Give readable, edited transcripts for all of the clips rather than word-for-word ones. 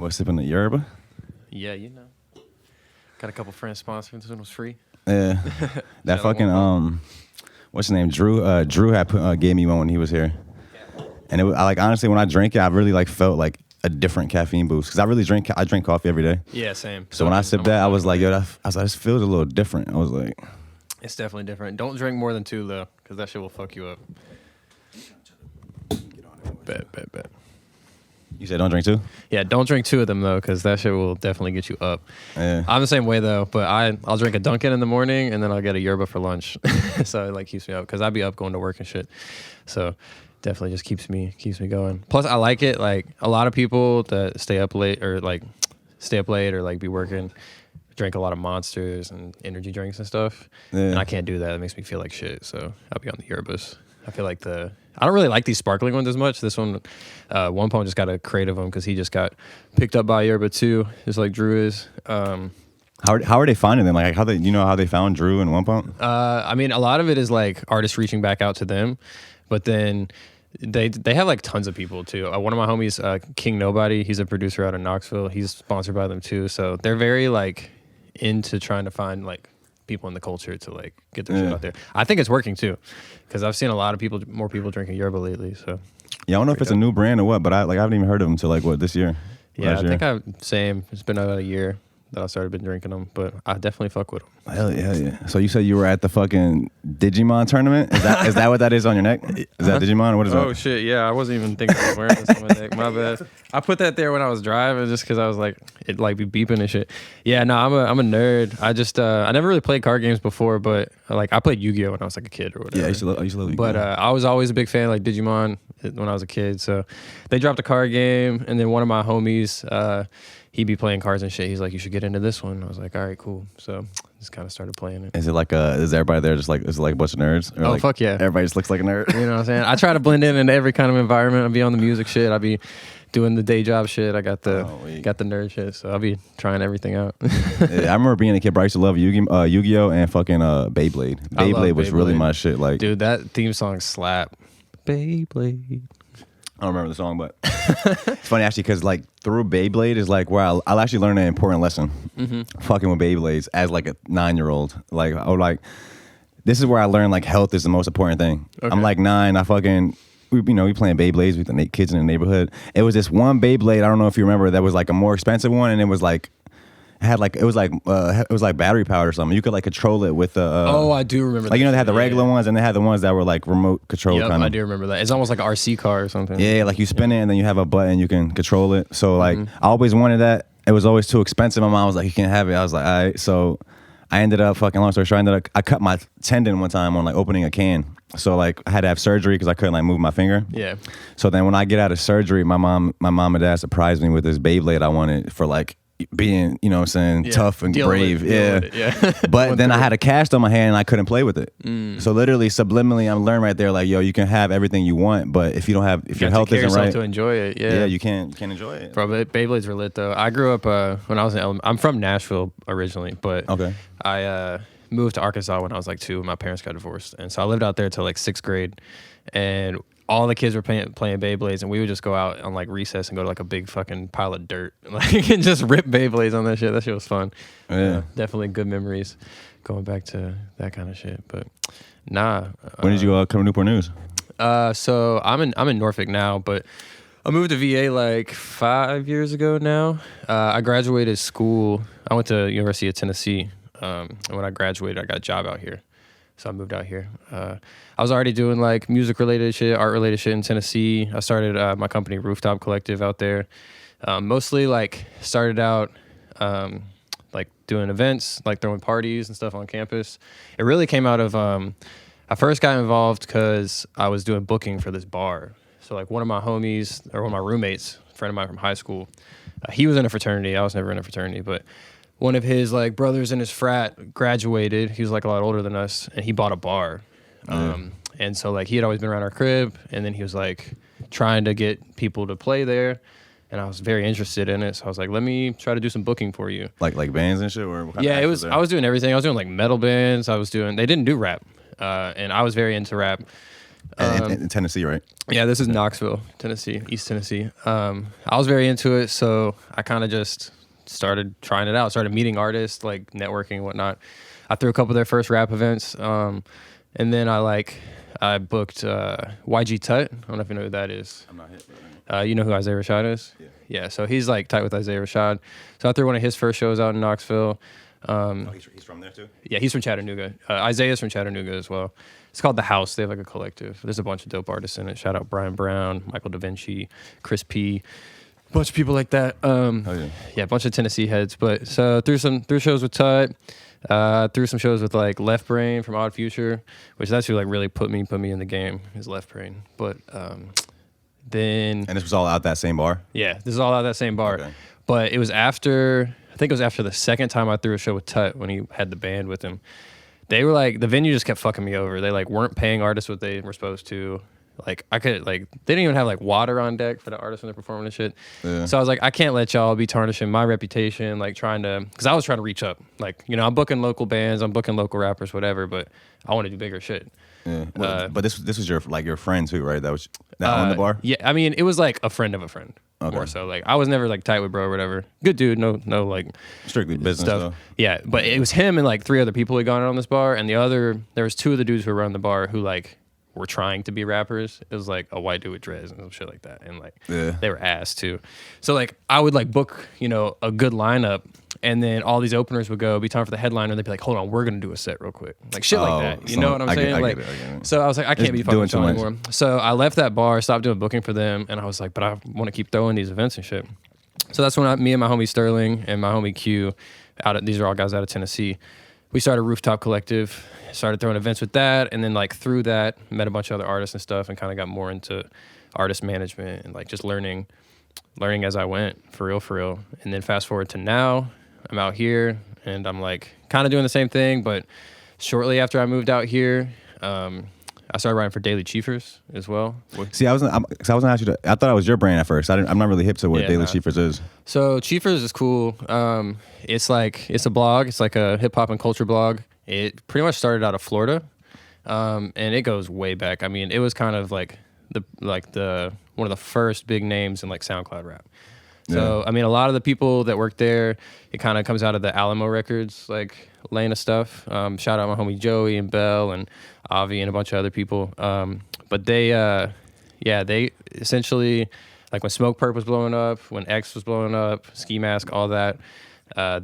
What, sipping the Yerba? Yeah, you know. Got a couple friends sponsoring. This one was free. Yeah. That fucking what's his name? Drew. Drew had gave me one when he was here, and it was, I like honestly when I drank it, I really like felt like a different caffeine boost because I drink coffee every day. Yeah, same. So when I sipped that, I was like, yo, I was like, this feels a little different. I was like, it's definitely different. Don't drink more than 2 though, because that shit will fuck you up. Bet. You said don't drink 2? Yeah, don't drink 2 of them though, because that shit will definitely get you up. Yeah. I'm the same way though, but I'll drink a Dunkin' in the morning and then I'll get a Yerba for lunch. So it like keeps me up because I'd be up going to work and shit. So definitely just keeps me going. Plus I like it. Like a lot of people that stay up late or like be working drink a lot of Monsters and energy drinks and stuff. Yeah. And I can't do that. It makes me feel like shit. So I'll be on the Yerbas. I feel like I don't really like these sparkling ones as much. This one, One Pump just got a crate of them because he just got picked up by Yerba too, just like Drew is. How are they finding them? Like how they found Drew and One Pump? I mean, a lot of it is like artists reaching back out to them, but then they have like tons of people too. One of my homies, King Nobody, he's a producer out of Knoxville. He's sponsored by them too, so they're very like into trying to find like people in the culture to like get their shit out there. I think it's working too, because I've seen a lot of more people drinking Yerba lately. So yeah, I don't know if it's a new brand or what, but I haven't even heard of them until like this year. Yeah, I think same. It's been about a year that I started been drinking them, but I definitely fuck with them. Hell yeah. So you said you were at the fucking Digimon tournament? Is that what that is on your neck? Is that Digimon or what is that? Oh shit, yeah. I wasn't even thinking of wearing this on my neck. My bad. I put that there when I was driving just because I was like, it like be beeping and shit. Yeah, no, I'm a nerd. I just I never really played card games before, but like I played YuGiOh when I was like a kid or whatever. Yeah, I used to love YuGiOh. But I was always a big fan of like Digimon when I was a kid. So they dropped a card game, and then one of my homies, he'd be playing cards and shit. He's like, you should get into this one. I was like, all right, cool. So just kind of started playing it. Is it like is everybody there just like, is it like a bunch of nerds? Or oh, like fuck yeah. Everybody just looks like a nerd? You know what I'm saying? I try to blend in into every kind of environment. I'll be on the music shit. I'll be doing the day job shit. I got the nerd shit. So I'll be trying everything out. Yeah, I remember being a kid, but I used to love YuGiOh and fucking Beyblade. Beyblade was really my shit. Like, dude, that theme song slap. Beyblade. I don't remember the song, but it's funny actually because like through Beyblade is like where I'll actually learn an important lesson. Fucking with Beyblades as like a 9-year-old. Like this is where I learned like health is the most important thing. Okay. I'm like 9. We playing Beyblades with the kids in the neighborhood. It was this one Beyblade. I don't know if you remember that was like a more expensive one, and it was like. It was like battery powered or something. You could like control it with oh, I do remember. Like they had the regular ones and they had the ones that were like remote control. Yep, I do remember that. It's almost like an RC car or something. Yeah, like you spin it and then you have a button you can control it. So like I always wanted that. It was always too expensive. My mom was like, you can't have it. I was like, all right. So I ended up long story short. I cut my tendon one time on like opening a can. So like I had to have surgery because I couldn't like move my finger. Yeah. So then when I get out of surgery, my mom and dad surprised me with this Beyblade I wanted for like being, you know what I'm saying, tough and brave. But then I had a cast on my hand and I couldn't play with it. So literally subliminally I'm learning right there like, yo, you can have everything you want, but if your health isn't right to enjoy it. You can't enjoy it. Bro, Beyblades were lit though. I grew up when I was in I'm from Nashville originally, but I moved to Arkansas when I was like 2. My parents got divorced, and so I lived out there till like 6th grade, and all the kids were playing Beyblades, and we would just go out on like recess and go to like a big fucking pile of dirt, like and just rip Beyblades on that shit. That shit was fun. Yeah, definitely good memories going back to that kind of shit. But nah. When did you come to Newport News? So I'm in Norfolk now, but I moved to VA like 5 years ago now. I graduated school. I went to University of Tennessee, and when I graduated, I got a job out here. So I moved out here. I was already doing like music related shit, art related shit in Tennessee. I started my company Rooftop Collective out there. Mostly like started out like doing events, like throwing parties and stuff on campus. It really came out of I first got involved because I was doing booking for this bar. So like one of my homies or one of my roommates, a friend of mine from high school, he was in a fraternity. I was never in a fraternity, but one of his like brothers in his frat graduated. He was like a lot older than us, and he bought a bar. And so like he had always been around our crib, and then he was like trying to get people to play there, and I was very interested in it. So I was like, let me try to do some booking for you. Like bands and shit, or what kind of it was. I was doing everything. I was doing like metal bands. They didn't do rap, and I was very into rap. In Tennessee, right? Yeah, this is Knoxville, Tennessee, East Tennessee. I was very into it, so I kind of just started trying it out. Started meeting artists, like networking and whatnot. I threw a couple of their first rap events, and then I booked YG Tut. I don't know if you know who that is. I'm not hit, bro. You know who Isaiah Rashad is? Yeah. So he's like tight with Isaiah Rashad. So I threw one of his first shows out in Knoxville. He's from there too? Yeah, he's from Chattanooga. Isaiah's from Chattanooga as well. It's called The House. They have like a collective. There's a bunch of dope artists in it. Shout out Brian Brown, Michael Da Vinci, Chris P. A bunch of people like that. Yeah, a bunch of Tennessee heads. But so through shows with Tut. Through some shows with like Left Brain from Odd Future, which that's who like really put me in the game, is Left Brain. But then And this was all out that same bar? Yeah, this is all out that same bar. Okay. But it was after, I think it was after the second time I threw a show with Tut when he had the band with him. They were like, the venue just kept fucking me over. They like weren't paying artists what they were supposed to. Like I could like, they didn't even have like water on deck for the artists when they're performing and shit. Yeah. So I was like, I can't let y'all be tarnishing my reputation, like because I was trying to reach up. Like, you know, I'm booking local bands, I'm booking local rappers, whatever, but I want to do bigger shit. Yeah. But this was your friend too, right? That was on the bar? Yeah, I mean, it was like a friend of a friend. Okay. More so. Like I was never like tight with bro or whatever. Good dude, no like strictly business stuff. Yeah, but it was him and like 3 other people who had gone on this bar, and there was 2 of the dudes who were running the bar who like were trying to be rappers. It was like a white dude with dreads and some shit like that, and like they were ass too. So like I would like book, you know, a good lineup, and then all these openers would go, be time for the headliner, and they'd be like, hold on, we're gonna do a set real quick, like shit like that. You know what I'm saying? I get it. So I was like, I can't be fucking with y'all anymore. So I left that bar, stopped doing booking for them, and I was like, but I want to keep throwing these events and shit. So that's when me and my homie Sterling and my homie Q, these are all guys out of Tennessee, we started Rooftop Collective, started throwing events with that, and then like through that, met a bunch of other artists and stuff, and kind of got more into artist management and like just learning as I went, for real. And then fast forward to now, I'm out here, and I'm like kind of doing the same thing, but shortly after I moved out here, I started writing for Daily Chiefers as well. See, I wasn't asking you. I thought it was your brand at first. I'm not really hip to what Daily Chiefers is. So Chiefers is cool. It's a blog. It's like a hip hop and culture blog. It pretty much started out of Florida, and it goes way back. I mean, it was kind of like the one of the first big names in like SoundCloud rap. So I mean, a lot of the people that work there, it kind of comes out of the Alamo Records like lane of stuff. Shout out my homie Joey and Bell and Avi and a bunch of other people. But they essentially, like when Smoke Perp was blowing up, when X was blowing up, Ski Mask, all that,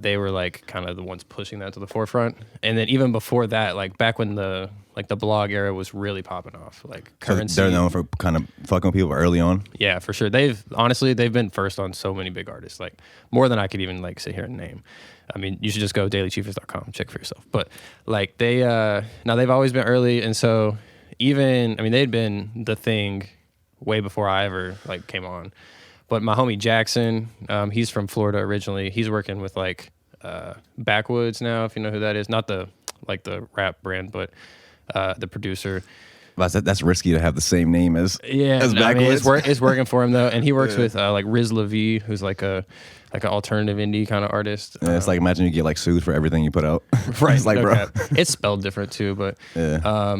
they were like kind of the ones pushing that to the forefront. And then even before that, like back when the blog era was really popping off, like Currency. So they're known for kind of fucking with people early on. Yeah, for sure. They've been first on so many big artists, like more than I could even like sit here and name. I mean, you should just go dailychiefers.com, check for yourself. But like they've always been early, and so they'd been the thing way before I ever like came on. But my homie Jackson, he's from Florida originally. He's working with like Backwoods now, if you know who that is. Not the rap brand, but the producer. That's risky to have the same name as Backwoods. I mean, it's working for him though, and he works with like Riz Levy, who's like an alternative indie kind of artist. Yeah, it's like imagine you get like sued for everything you put out. Right, it's like no bro, cap. It's spelled different too, but yeah.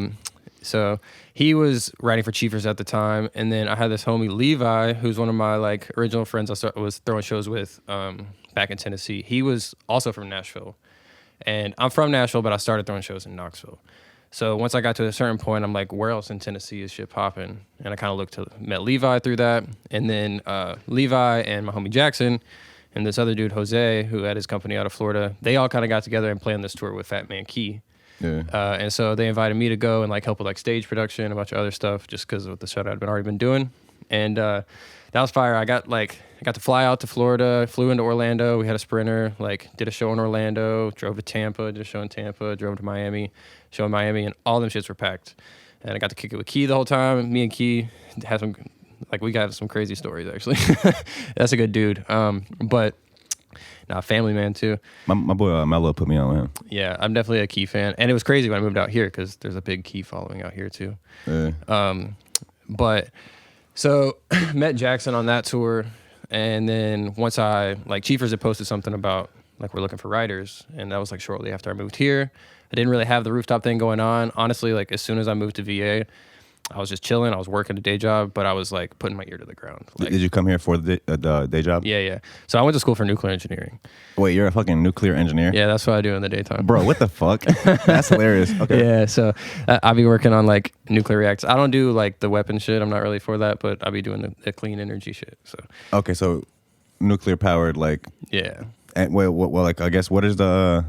So he was writing for Chiefers at the time, and then I had this homie Levi, who's one of my like original friends I was throwing shows with back in Tennessee. He was also from Nashville, and I'm from Nashville, but I started throwing shows in Knoxville. So once I got to a certain point, I'm like, where else in Tennessee is shit popping? And I kind of met Levi through that, and then Levi and my homie Jackson and this other dude Jose, who had his company out of Florida, they all kind of got together and planned this tour with Fat Man Key. Yeah. And so they invited me to go and like help with like stage production, a bunch of other stuff, just because of the show I'd already been doing. And that was fire. I got to fly out to Florida, flew into Orlando. We had a Sprinter, like did a show in Orlando, drove to Tampa, did a show in Tampa, drove to Miami, show in Miami, and all them shits were packed. And I got to kick it with Key the whole time. Me and Key had we got some crazy stories actually. That's a good dude. But family man too. My boy Mello put me on him. Yeah, I'm definitely a Key fan, and it was crazy when I moved out here because there's a big Key following out here too. Yeah. But so met Jackson on that tour, and then once Chiefers had posted something about like we're looking for writers, and that was like shortly after I moved here. I didn't really have the Rooftop thing going on. Honestly, like as soon as I moved to VA, I was just chilling. I was working a day job, but I was like putting my ear to the ground. Like, Did you come here for the day job? Yeah. So I went to school for nuclear engineering. Wait, you're a fucking nuclear engineer? Yeah, that's what I do in the daytime. Bro, what the fuck? That's hilarious. Okay. Yeah, so I'll be working on like nuclear reactors. I don't do like the weapon shit. I'm not really for that, but I'll be doing the clean energy shit. So Okay, so nuclear powered, like. yeah. And well, like, I guess what is the?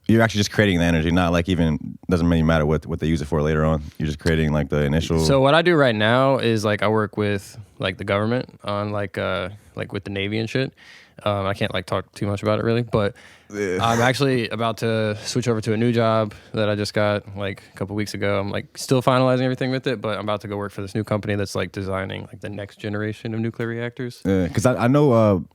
You're actually just creating the energy, not like even doesn't really matter what they use it for later on. You're just creating like the initial. So what I do right now is like I work with like the government on like with the Navy and shit. I can't like talk too much about it really, but I'm actually about to switch over to a new job that I just got like a couple weeks ago. I'm like still finalizing everything with it, but I'm about to go work for this new company that's like designing like the next generation of nuclear reactors. Because I know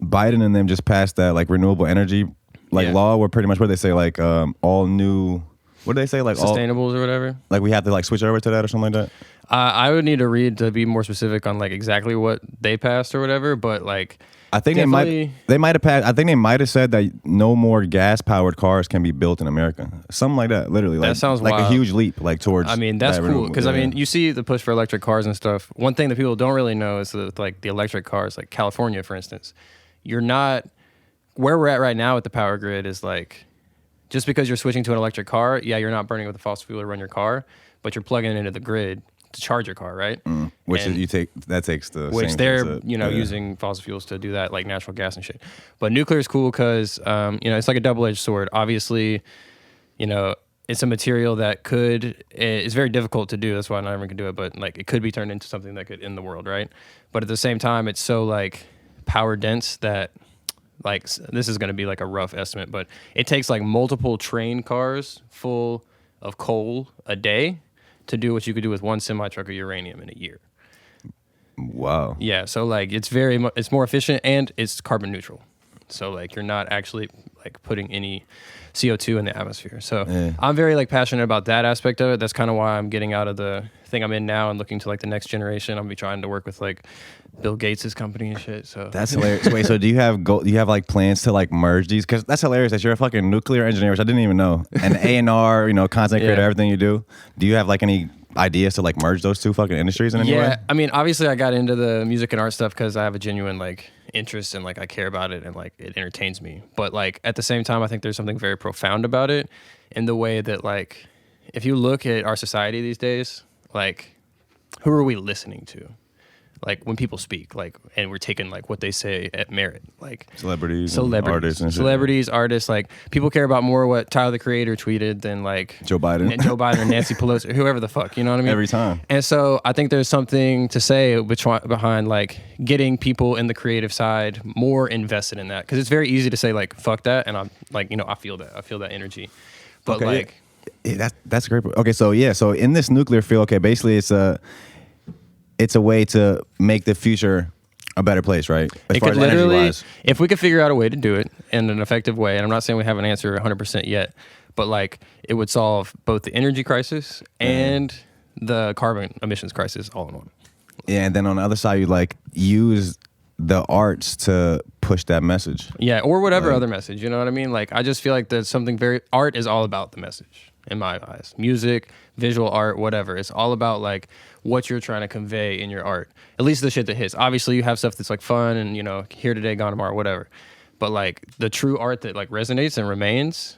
Biden and them just passed that like renewable energy law where pretty much what they say like all new. What do they say? Like sustainables or whatever. Like we have to like switch over to that or something like that. I would need to read to be more specific on like exactly what they passed or whatever, but like I think they might have passed. I think they might have said that no more gas powered cars can be built in America. Something like that. Literally, like that sounds like wild. A huge leap, like towards. I mean, that's cool because I mean, you see the push for electric cars and stuff. One thing that people don't really know is that like the electric cars, like California, for instance, you're not where we're at right now with the power grid is like. Just because you're switching to an electric car, yeah, you're not burning with a fossil fuel to run your car, but you're plugging it into the grid to charge your car, right? Which takes the which same they're using fossil fuels to do that, like natural gas and shit. But nuclear is cool because it's like a double-edged sword. Obviously, it's a material that it's very difficult to do. That's why not everyone can do it. But like it could be turned into something that could end the world, right? But at the same time, it's so like power dense that. Like this is going to be like a rough estimate, but it takes like multiple train cars full of coal a day to do what you could do with one semi-truck of uranium in a year. Wow. Yeah, so like it's more efficient and it's carbon neutral. So like you're not actually like putting any CO2 in the atmosphere. So I'm very like passionate about that aspect of it. That's kind of why I'm getting out of the thing I'm in now and looking to like the next generation. I'm gonna be trying to work with like Bill Gates' company and shit. So that's hilarious. Wait, so do you have like plans to like merge these? Because that's hilarious that you're a fucking nuclear engineer, which I didn't even know, and A&R, content creator, everything you do. Do you have like any ideas to like merge those two fucking industries in any way? Yeah, I mean, obviously I got into the music and art stuff because I have a genuine like interest and like I care about it and like it entertains me. But like at the same time, I think there's something very profound about it in the way that like if you look at our society these days, like who are we listening to? Like when people speak, like, and we're taking like what they say at merit, like celebrities, artists, artists. Like people care about more what Tyler the Creator tweeted than like Joe Biden or Nancy Pelosi, or whoever the fuck, you know what I mean? Every time. And so I think there's something to say behind like getting people in the creative side more invested in that, because it's very easy to say like fuck that, and I'm like I feel that energy, but that's great. Okay, so in this nuclear field, okay, basically it's a way to make the future a better place, right? It could literally, if we could figure out a way to do it in an effective way, and I'm not saying we have an answer 100% yet, but like it would solve both the energy crisis and the carbon emissions crisis all in one. Yeah, and then on the other side, you like use the arts to push that message. Yeah, or whatever other message, you know what I mean? Like I just feel like there's something art is all about the message in my eyes. Music, visual art, whatever. It's all about like what you're trying to convey in your art. At least the shit that hits. Obviously you have stuff that's like fun and here today, gone tomorrow, whatever. But like the true art that like resonates and remains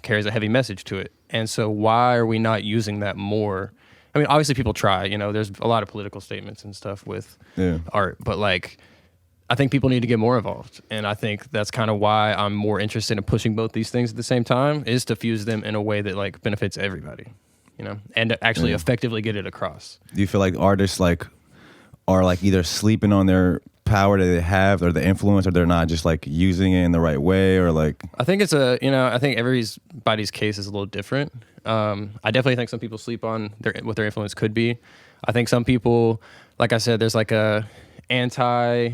carries a heavy message to it. And so why are we not using that more? I mean, obviously people try, there's a lot of political statements and stuff with art, but like I think people need to get more involved. And I think that's kind of why I'm more interested in pushing both these things at the same time, is to fuse them in a way that like benefits everybody, and to actually effectively get it across. Do you feel like artists like are like either sleeping on their power that they have or the influence, or they're not just like using it in the right way, or like? I think it's I think everybody's case is a little different. I definitely think some people sleep on what their influence could be. I think some people, like I said, there's like a anti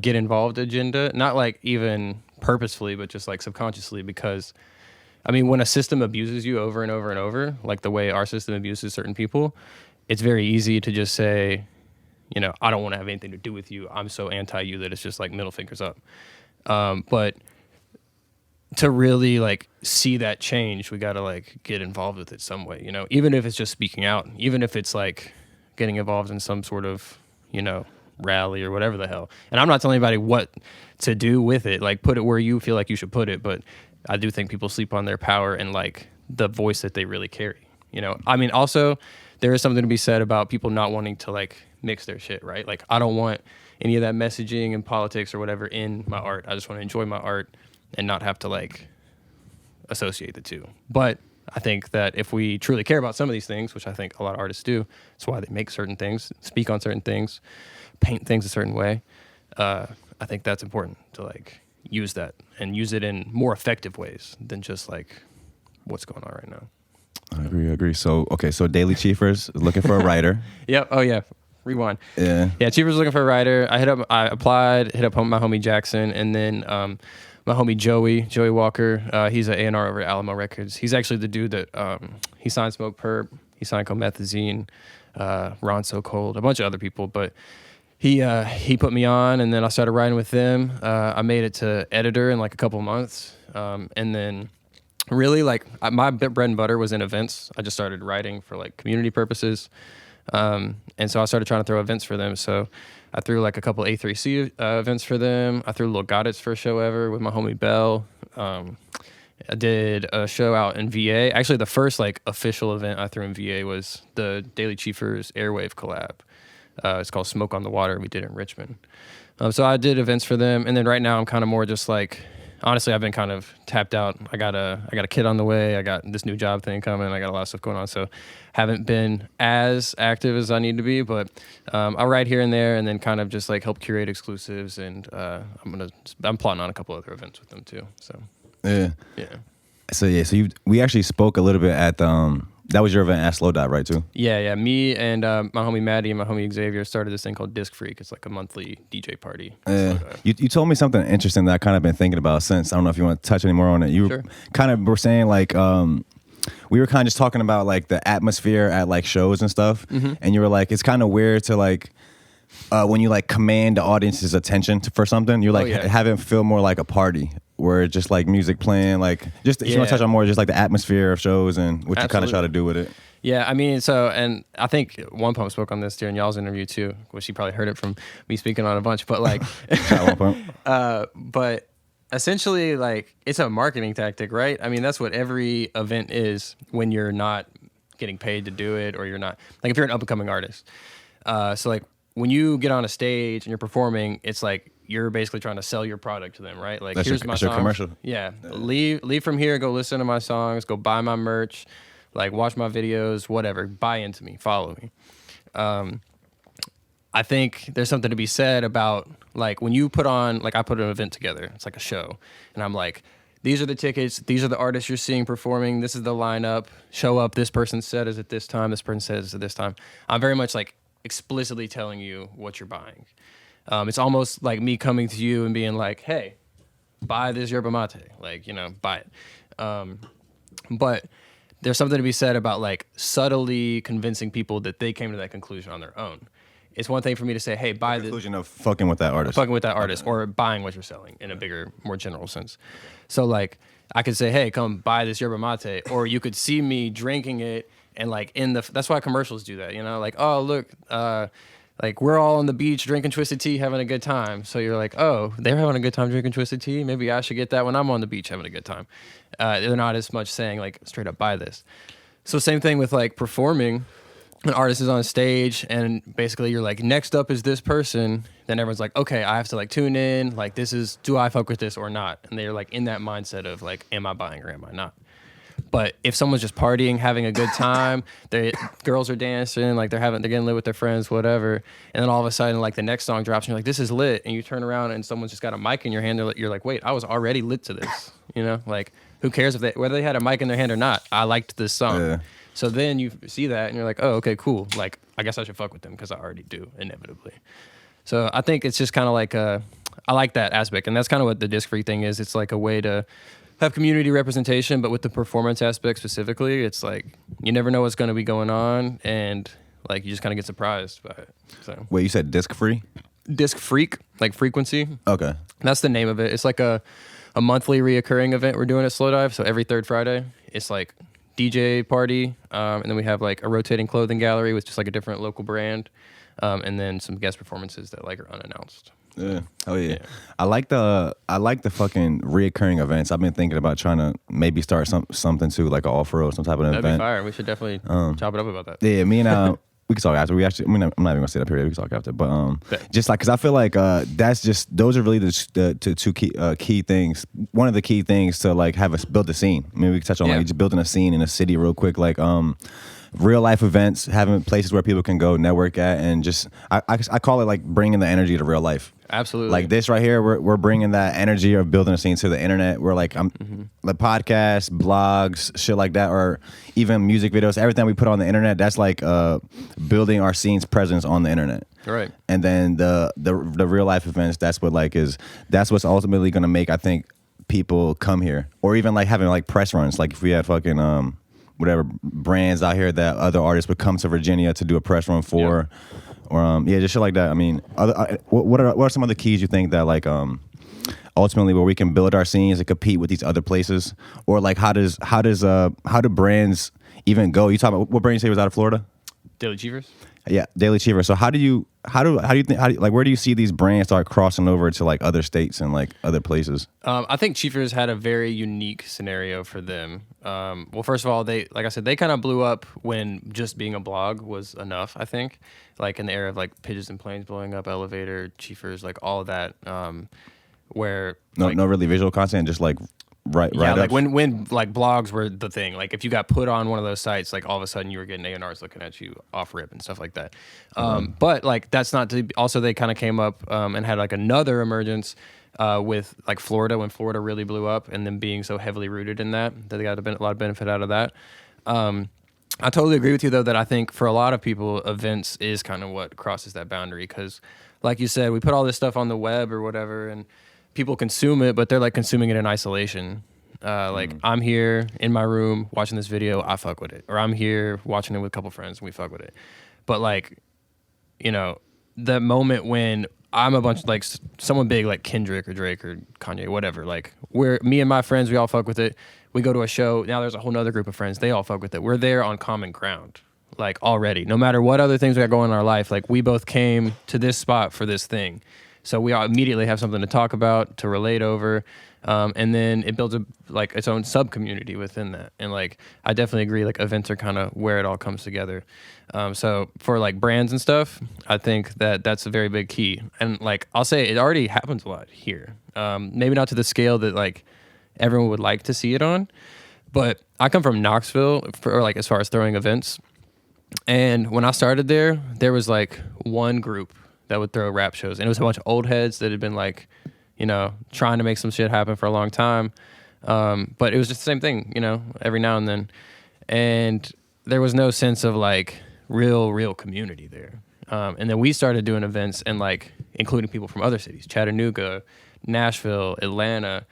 get involved agenda, not like even purposefully, but just like subconsciously, because I mean, when a system abuses you over and over and over, like the way our system abuses certain people, it's very easy to just say, I don't want to have anything to do with you. I'm so anti you that it's just like middle fingers up. But to really like see that change, we got to like get involved with it some way, you know, even if it's just speaking out, even if it's like getting involved in some sort of, you know, rally or whatever the hell. And I'm not telling anybody what to do with it, like put it where you feel like you should put it, but I do think people sleep on their power and like the voice that they really carry, you know. I mean, also there is something to be said about people not wanting to like mix their shit, right? Like I don't want any of that messaging and politics or whatever in my art. I just want to enjoy my art and not have to like associate the two. But I think that if we truly care about some of these things, which I think a lot of artists do, that's why they make certain things, speak on certain things, paint things a certain way. I think that's important to like use that and use it in more effective ways than just like what's going on right now. I agree. So, okay, so Daily Chiefers is looking for a writer. Yep. Oh, yeah. Rewind. Yeah. Yeah, Chiefers was looking for a writer. I applied, hit up my homie Jackson, and then my homie Joey Walker. He's an A&R over at Alamo Records. He's actually the dude that he signed Smoke Perp. He signed Comethazine, Ron So Cold, a bunch of other people. But he put me on, and then I started writing with them. I made it to editor in like a couple months, and then really like my bread and butter was in events. I just started writing for like community purposes. And so I started trying to throw events for them. So I threw like a couple A3C events for them. I threw Lil Goddard's first show ever with my homie Bell. I did a show out in VA. Actually, the first like official event I threw in VA was the Daily Chiefers Airwave collab. It's called Smoke on the Water. We did it in Richmond. So I did events for them. And then right now I'm kind of more just like, honestly, I've been kind of tapped out. I got a kid on the way. I got this new job thing coming. I got a lot of stuff going on. So haven't been as active as I need to be, but I'll write here and there and then kind of just like help curate exclusives. And I'm plotting on a couple other events with them too. So yeah. So we actually spoke a little bit at that was your event at Slow Dot, right, too? Yeah. Me and my homie Maddie and my homie Xavier started this thing called Discfree. It's like a monthly DJ party. You told me something interesting that I kind of been thinking about since. I don't know if you want to touch any more on it. You kind of were saying like we were kind of just talking about like the atmosphere at like shows and stuff, and you were like, it's kind of weird to like when you like command the audience's attention for something, you're like have it feel more like a party. Where it's just like music playing, like just if you want to touch on more just like the atmosphere of shows and what you kind of try to do with it. Yeah, I mean, so, and I think One Pump spoke on this during y'all's interview too, which you probably heard it from me speaking on a bunch, but like, but essentially like it's a marketing tactic, right? I mean, that's what every event is when you're not getting paid to do it, or you're not, like if you're an up and coming artist. So like when you get on a stage and you're performing, it's like, you're basically trying to sell your product to them, right? Like, here's my songs. Commercial. Yeah. Leave from here, go listen to my songs, go buy my merch, like watch my videos, whatever. Buy into me, follow me. I think there's something to be said about like when you put on, like I put an event together, it's like a show, and I'm like, these are the tickets, these are the artists you're seeing performing, this is the lineup, show up, this person's set is at this time, this person's set is at this time. I'm very much like explicitly telling you what you're buying. It's almost like me coming to you and being like, hey, buy this yerba mate. Like, you know, buy it. But there's something to be said about like subtly convincing people that they came to that conclusion on their own. It's one thing for me to say, hey, buy the conclusion of fucking with that artist. Or buying what you're selling in a bigger, more general sense. So like I could say, hey, come buy this yerba mate. Or you could see me drinking it and like that's why commercials do that, you know? Like, oh, look, like, we're all on the beach drinking Twisted Tea, having a good time. So you're like, oh, they're having a good time drinking Twisted Tea? Maybe I should get that when I'm on the beach having a good time. They're not as much saying, like, straight up, buy this. So same thing with, like, performing. An artist is on stage, and basically you're like, next up is this person. Then everyone's like, okay, I have to, like, tune in. Like, do I fuck with this or not? And they're, like, in that mindset of, like, am I buying or am I not? But if someone's just partying, having a good time, girls are dancing, like they're getting lit with their friends, whatever, and then all of a sudden, like the next song drops, and you're like, this is lit, and you turn around and someone's just got a mic in your hand, you're like, wait, I was already lit to this, you know? Like, who cares whether they had a mic in their hand or not? I liked this song. Yeah. So then you see that, and you're like, oh, okay, cool. Like, I guess I should fuck with them because I already do, inevitably. So I think it's just kind of like, I like that aspect, and that's kind of what the Discfree thing is. It's like a way to have community representation, but with the performance aspect specifically, it's like you never know what's going to be going on, and like you just kind of get surprised by it. So wait, you said Discfree? Disc Freak, like frequency. Okay, that's the name of it. It's like a a monthly reoccurring event we're doing at Slow Dive. So every third Friday, it's like DJ party, and then we have like a rotating clothing gallery with just like a different local brand, and then some guest performances that like are unannounced. Yeah. Oh yeah. I like the fucking reoccurring events. I've been thinking about trying to maybe start something too, like an off-road, some type of event. That'd be fire. We should definitely chop it up about that. Yeah, me and we can talk after. I'm not even gonna sit up here. We can talk after. But just like, cause I feel like those are really the two key things. One of the key things to like build a scene. I mean, we can touch on like just building a scene in a city real quick. Like real life events, having places where people can go network at, and just I call it like bringing the energy to real life. Absolutely. Like this right here, we're bringing that energy of building a scene to the internet. We're like, like podcasts, blogs, shit like that, or even music videos. Everything we put on the internet, that's like building our scene's presence on the internet. Right. And then the real life events, that's what's ultimately gonna make, I think, people come here, or even like having like press runs. Like if we had fucking whatever brands out here that other artists would come to Virginia to do a press run for. Yeah. Or just shit like that. I mean, what are some other keys you think that like ultimately where we can build our scenes and compete with these other places, or like how do brands even go? You talk about what brand you say was out of Florida? Daily Cheevers. Yeah, Daily Cheever. So how do you think like where do you see these brands start crossing over to like other states and like other places? I think Cheevers had a very unique scenario for them. Well, first of all, they, like I said, they kind of blew up when just being a blog was enough. I think, like in the era of like Pigeons and Planes blowing up, Elevator, Cheevers, like all of that. Where no really visual content, just like right. Like when like blogs were the thing. Like if you got put on one of those sites, like all of a sudden you were getting A&Rs looking at you off rip and stuff like that. But like that's not to, also they kind of came up and had like another emergence with like Florida, when Florida really blew up, and then being so heavily rooted in that they got a lot of benefit out of that. I totally agree with you though that I think for a lot of people, events is kind of what crosses that boundary, because like you said, we put all this stuff on the web or whatever, and people consume it, but they're like consuming it in isolation. Like I'm here in my room watching this video, I fuck with it. Or I'm here watching it with a couple friends and we fuck with it. But like, you know, the moment when I'm a bunch of like someone big like Kendrick or Drake or Kanye, whatever, like me and my friends, we all fuck with it. We go to a show, now there's a whole nother group of friends, they all fuck with it. We're there on common ground, like already. No matter what other things we got going in our life, like we both came to this spot for this thing. So we all immediately have something to talk about, to relate over, and then it builds like its own sub community within that. And like I definitely agree, like events are kind of where it all comes together. So for like brands and stuff, I think that that's a very big key. And like I'll say it already happens a lot here. Maybe not to the scale that like everyone would like to see it on, but I come from Knoxville for like as far as throwing events. And when I started there was like one group that would throw rap shows, and it was a bunch of old heads that had been like, you know, trying to make some shit happen for a long time. But it was just the same thing, you know, every now and then. And there was no sense of like real community there. And then we started doing events and like including people from other cities, Chattanooga, Nashville, Atlanta,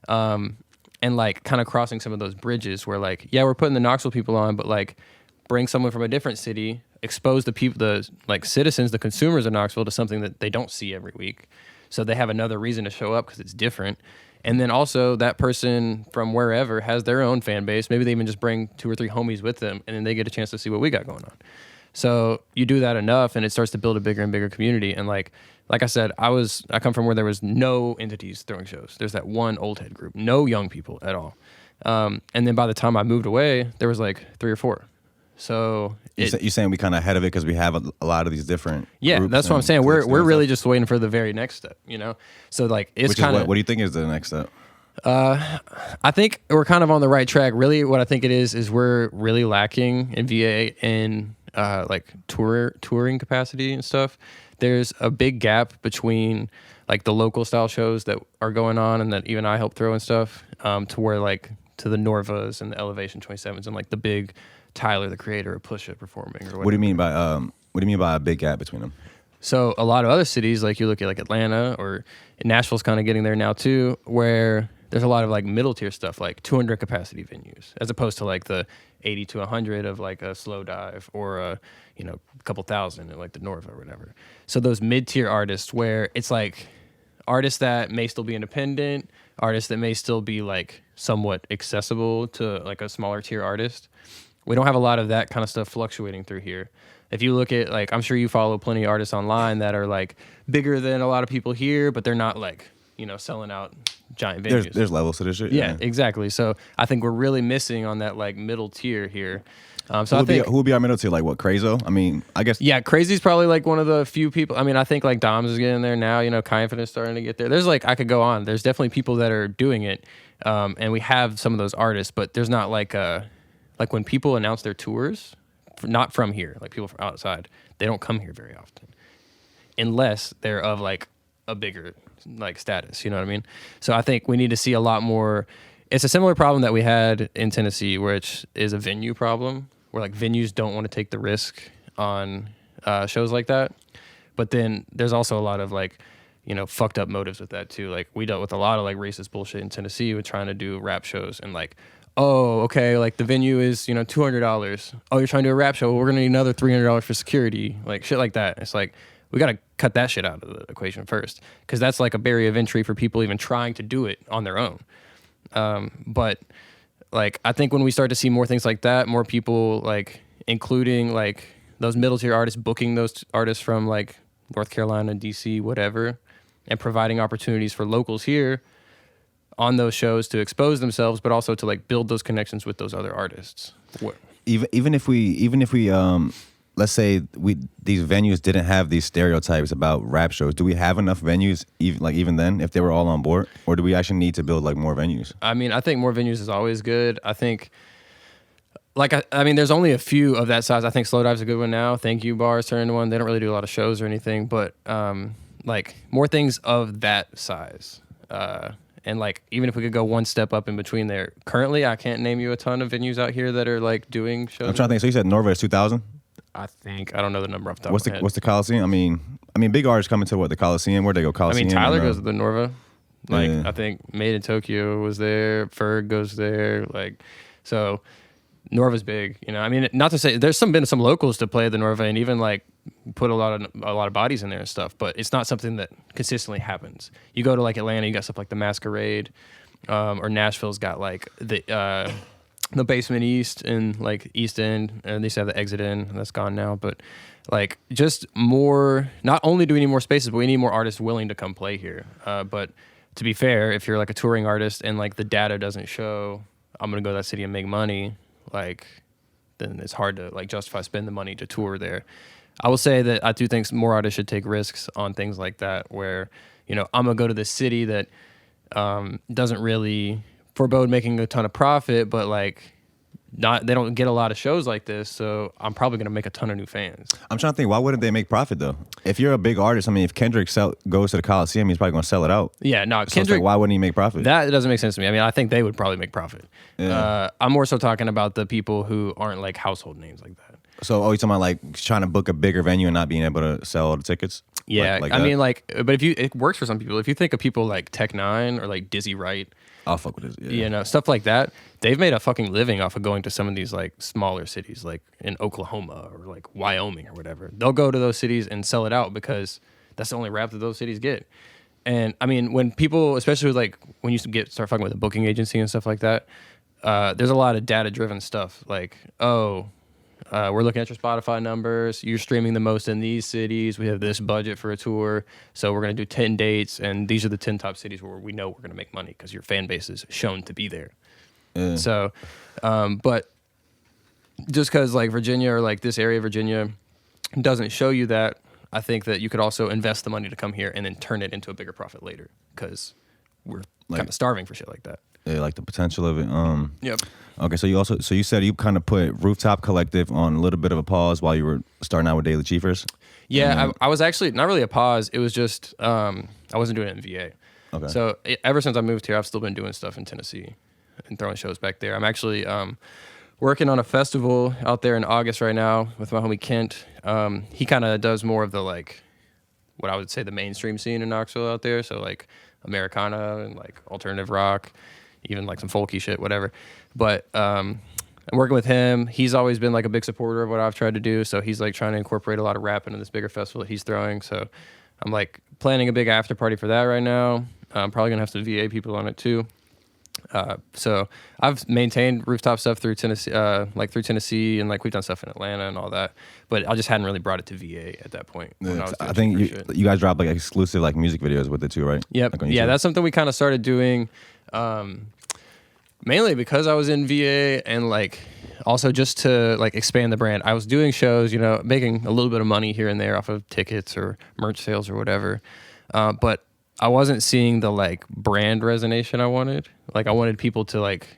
and like kind of crossing some of those bridges where like, yeah, we're putting the Knoxville people on, but like bring someone from a different city, expose the people, the like citizens, the consumers of Knoxville to something that they don't see every week. So they have another reason to show up because it's different. And then also that person from wherever has their own fan base. Maybe they even just bring 2 or 3 homies with them, and then they get a chance to see what we got going on. So you do that enough and it starts to build a bigger and bigger community. And like I said, I come from where there was no entities throwing shows. There's that one old head group, no young people at all. And then by the time I moved away, there was like 3 or 4. So you're saying we kind of ahead of it because we have a lot of these different groups, that's what I'm saying. We're really just waiting for the very next step, you know. So like it's kind of what do you think is the next step? I think we're kind of on the right track. Really, what I think it is we're really lacking in VA in like touring capacity and stuff. There's a big gap between like the local style shows that are going on and that even I help throw and stuff to where like to the Norvas and the Elevation 27s and like the big Tyler the Creator or Pusha performing or whatever. What do you mean by a big gap between them? So a lot of other cities, like you look at like Atlanta or Nashville's kind of getting there now too, where there's a lot of like middle tier stuff, like 200 capacity venues, as opposed to like the 80 to 100 of like a Slow Dive or a, you know, a couple thousand at like the Norva or whatever. So those mid-tier artists where it's like artists that may still be independent, artists that may still be like somewhat accessible to like a smaller tier artist. We don't have a lot of that kind of stuff fluctuating through here. If you look at like, I'm sure you follow plenty of artists online that are like bigger than a lot of people here, but they're not like, you know, selling out giant venues. There's levels to this shit. Yeah, exactly. So I think we're really missing on that like middle tier here. So who would be our middle tier? Like what, Crazo? I mean, I guess. Yeah, Crazy's probably like one of the few people. I mean, I think like Dom's is getting there now. You know, Confident's starting to get there. There's like, I could go on. There's definitely people that are doing it, and we have some of those artists, but there's not like when people announce their tours, not from here, like people from outside, they don't come here very often, unless they're of like a bigger like status. You know what I mean? So I think we need to see a lot more. It's a similar problem that we had in Tennessee, which is a venue problem, where like venues don't want to take the risk on shows like that. But then there's also a lot of like, you know, fucked up motives with that too. Like we dealt with a lot of like racist bullshit in Tennessee with trying to do rap shows and like, oh, okay, like the venue is, you know, $200. Oh, you're trying to do a rap show? Well, we're gonna need another $300 for security, like shit like that. It's like, we gotta cut that shit out of the equation first, because that's like a barrier of entry for people even trying to do it on their own. But like, I think when we start to see more things like that, more people like including like those middle tier artists, booking those artists from like North Carolina, DC, whatever, and providing opportunities for locals here on those shows to expose themselves, but also to like build those connections with those other artists. Even if we let's say these venues didn't have these stereotypes about rap shows, do we have enough venues even then if they were all on board, or do we actually need to build like more venues? I mean, I think more venues is always good. I think like I mean, there's only a few of that size. I think Slow Dive's a good one now. Thank You Bar is turning into one. They don't really do a lot of shows or anything, but like more things of that size. And like, even if we could go one step up in between there, currently I can't name you a ton of venues out here that are like doing shows. I'm trying to think. So you said Norfolk is 2,000? I think. I don't know the number off the top of my head. What's the Coliseum? I mean, big artists coming to what, the Coliseum? Where'd they go? Coliseum? I mean, Tyler goes to the Norva. Like, yeah. I think Made in Tokyo was there. Ferg goes there. Like, so Norva's big. You know, I mean, not to say there's been some locals to play at the Norva and even like put a lot of bodies in there and stuff, but it's not something that consistently happens. You go to like Atlanta, you got stuff like the Masquerade, or Nashville's got like the Basement East and like East End, and they used to have the Exit End, that's gone now. But like, just more, not only do we need more spaces, but we need more artists willing to come play here. But to be fair, if you're like a touring artist and like the data doesn't show I'm gonna go to that city and make money, like, then it's hard to like justify spending the money to tour there. I will say that I do think more artists should take risks on things like that, where, you know, I'm gonna go to this city that doesn't really forebode making a ton of profit, but like they don't get a lot of shows like this, so I'm probably gonna make a ton of new fans. I'm trying to think, why wouldn't they make profit though? If you're a big artist, I mean, if Kendrick goes to the Coliseum, he's probably gonna sell it out. Yeah, no, So Kendrick. it's like, why wouldn't he make profit? That doesn't make sense to me. I mean, I think they would probably make profit. Yeah. I'm more so talking about the people who aren't like household names like that. So, you're talking about like trying to book a bigger venue and not being able to sell all the tickets? Yeah, like I that? mean, like, but it works for some people. If you think of people like Tech9 or like Dizzy Wright, I'll fuck with this. Yeah. you know, stuff like that, they've made a fucking living off of going to some of these like smaller cities, like in Oklahoma or like Wyoming or whatever. They'll go to those cities and sell it out because that's the only rap that those cities get. And I mean, when people, especially like when you start fucking with a booking agency and stuff like that, there's a lot of data driven stuff. Like, we're looking at your Spotify numbers. You're streaming the most in these cities. We have this budget for a tour. So we're going to do 10 dates. And these are the 10 top cities where we know we're going to make money because your fan base is shown to be there. Yeah. So, but just because like Virginia or like this area of Virginia doesn't show you that, I think that you could also invest the money to come here and then turn it into a bigger profit later, because we're kind of starving for shit like that. Yeah, like the potential of it. Yep. Okay, so you said you kind of put Rooftop Collective on a little bit of a pause while you were starting out with Daily Chiefers. Yeah, I was actually not really a pause. It was just I wasn't doing it in VA. Okay. So ever since I moved here, I've still been doing stuff in Tennessee and throwing shows back there. I'm actually working on a festival out there in August right now with my homie Kent. He kind of does more of the like what I would say the mainstream scene in Knoxville out there. So like Americana and like alternative rock, even like some folky shit, whatever. But I'm working with him. He's always been like a big supporter of what I've tried to do. So he's like trying to incorporate a lot of rap into this bigger festival that he's throwing. So I'm like planning a big after party for that right now. I'm probably gonna have some VA people on it too. So I've maintained Rooftop stuff through Tennessee, through Tennessee, and like we've done stuff in Atlanta and all that. But I just hadn't really brought it to VA at that point. Yeah, I think you guys dropped like exclusive like music videos with it too, right? Yep. Like that's something we kind of started doing, mainly because I was in VA and like also just to like expand the brand. I was doing shows, making a little bit of money here and there off of tickets or merch sales or whatever, but I wasn't seeing the like brand resonation I wanted. Like I wanted people to like,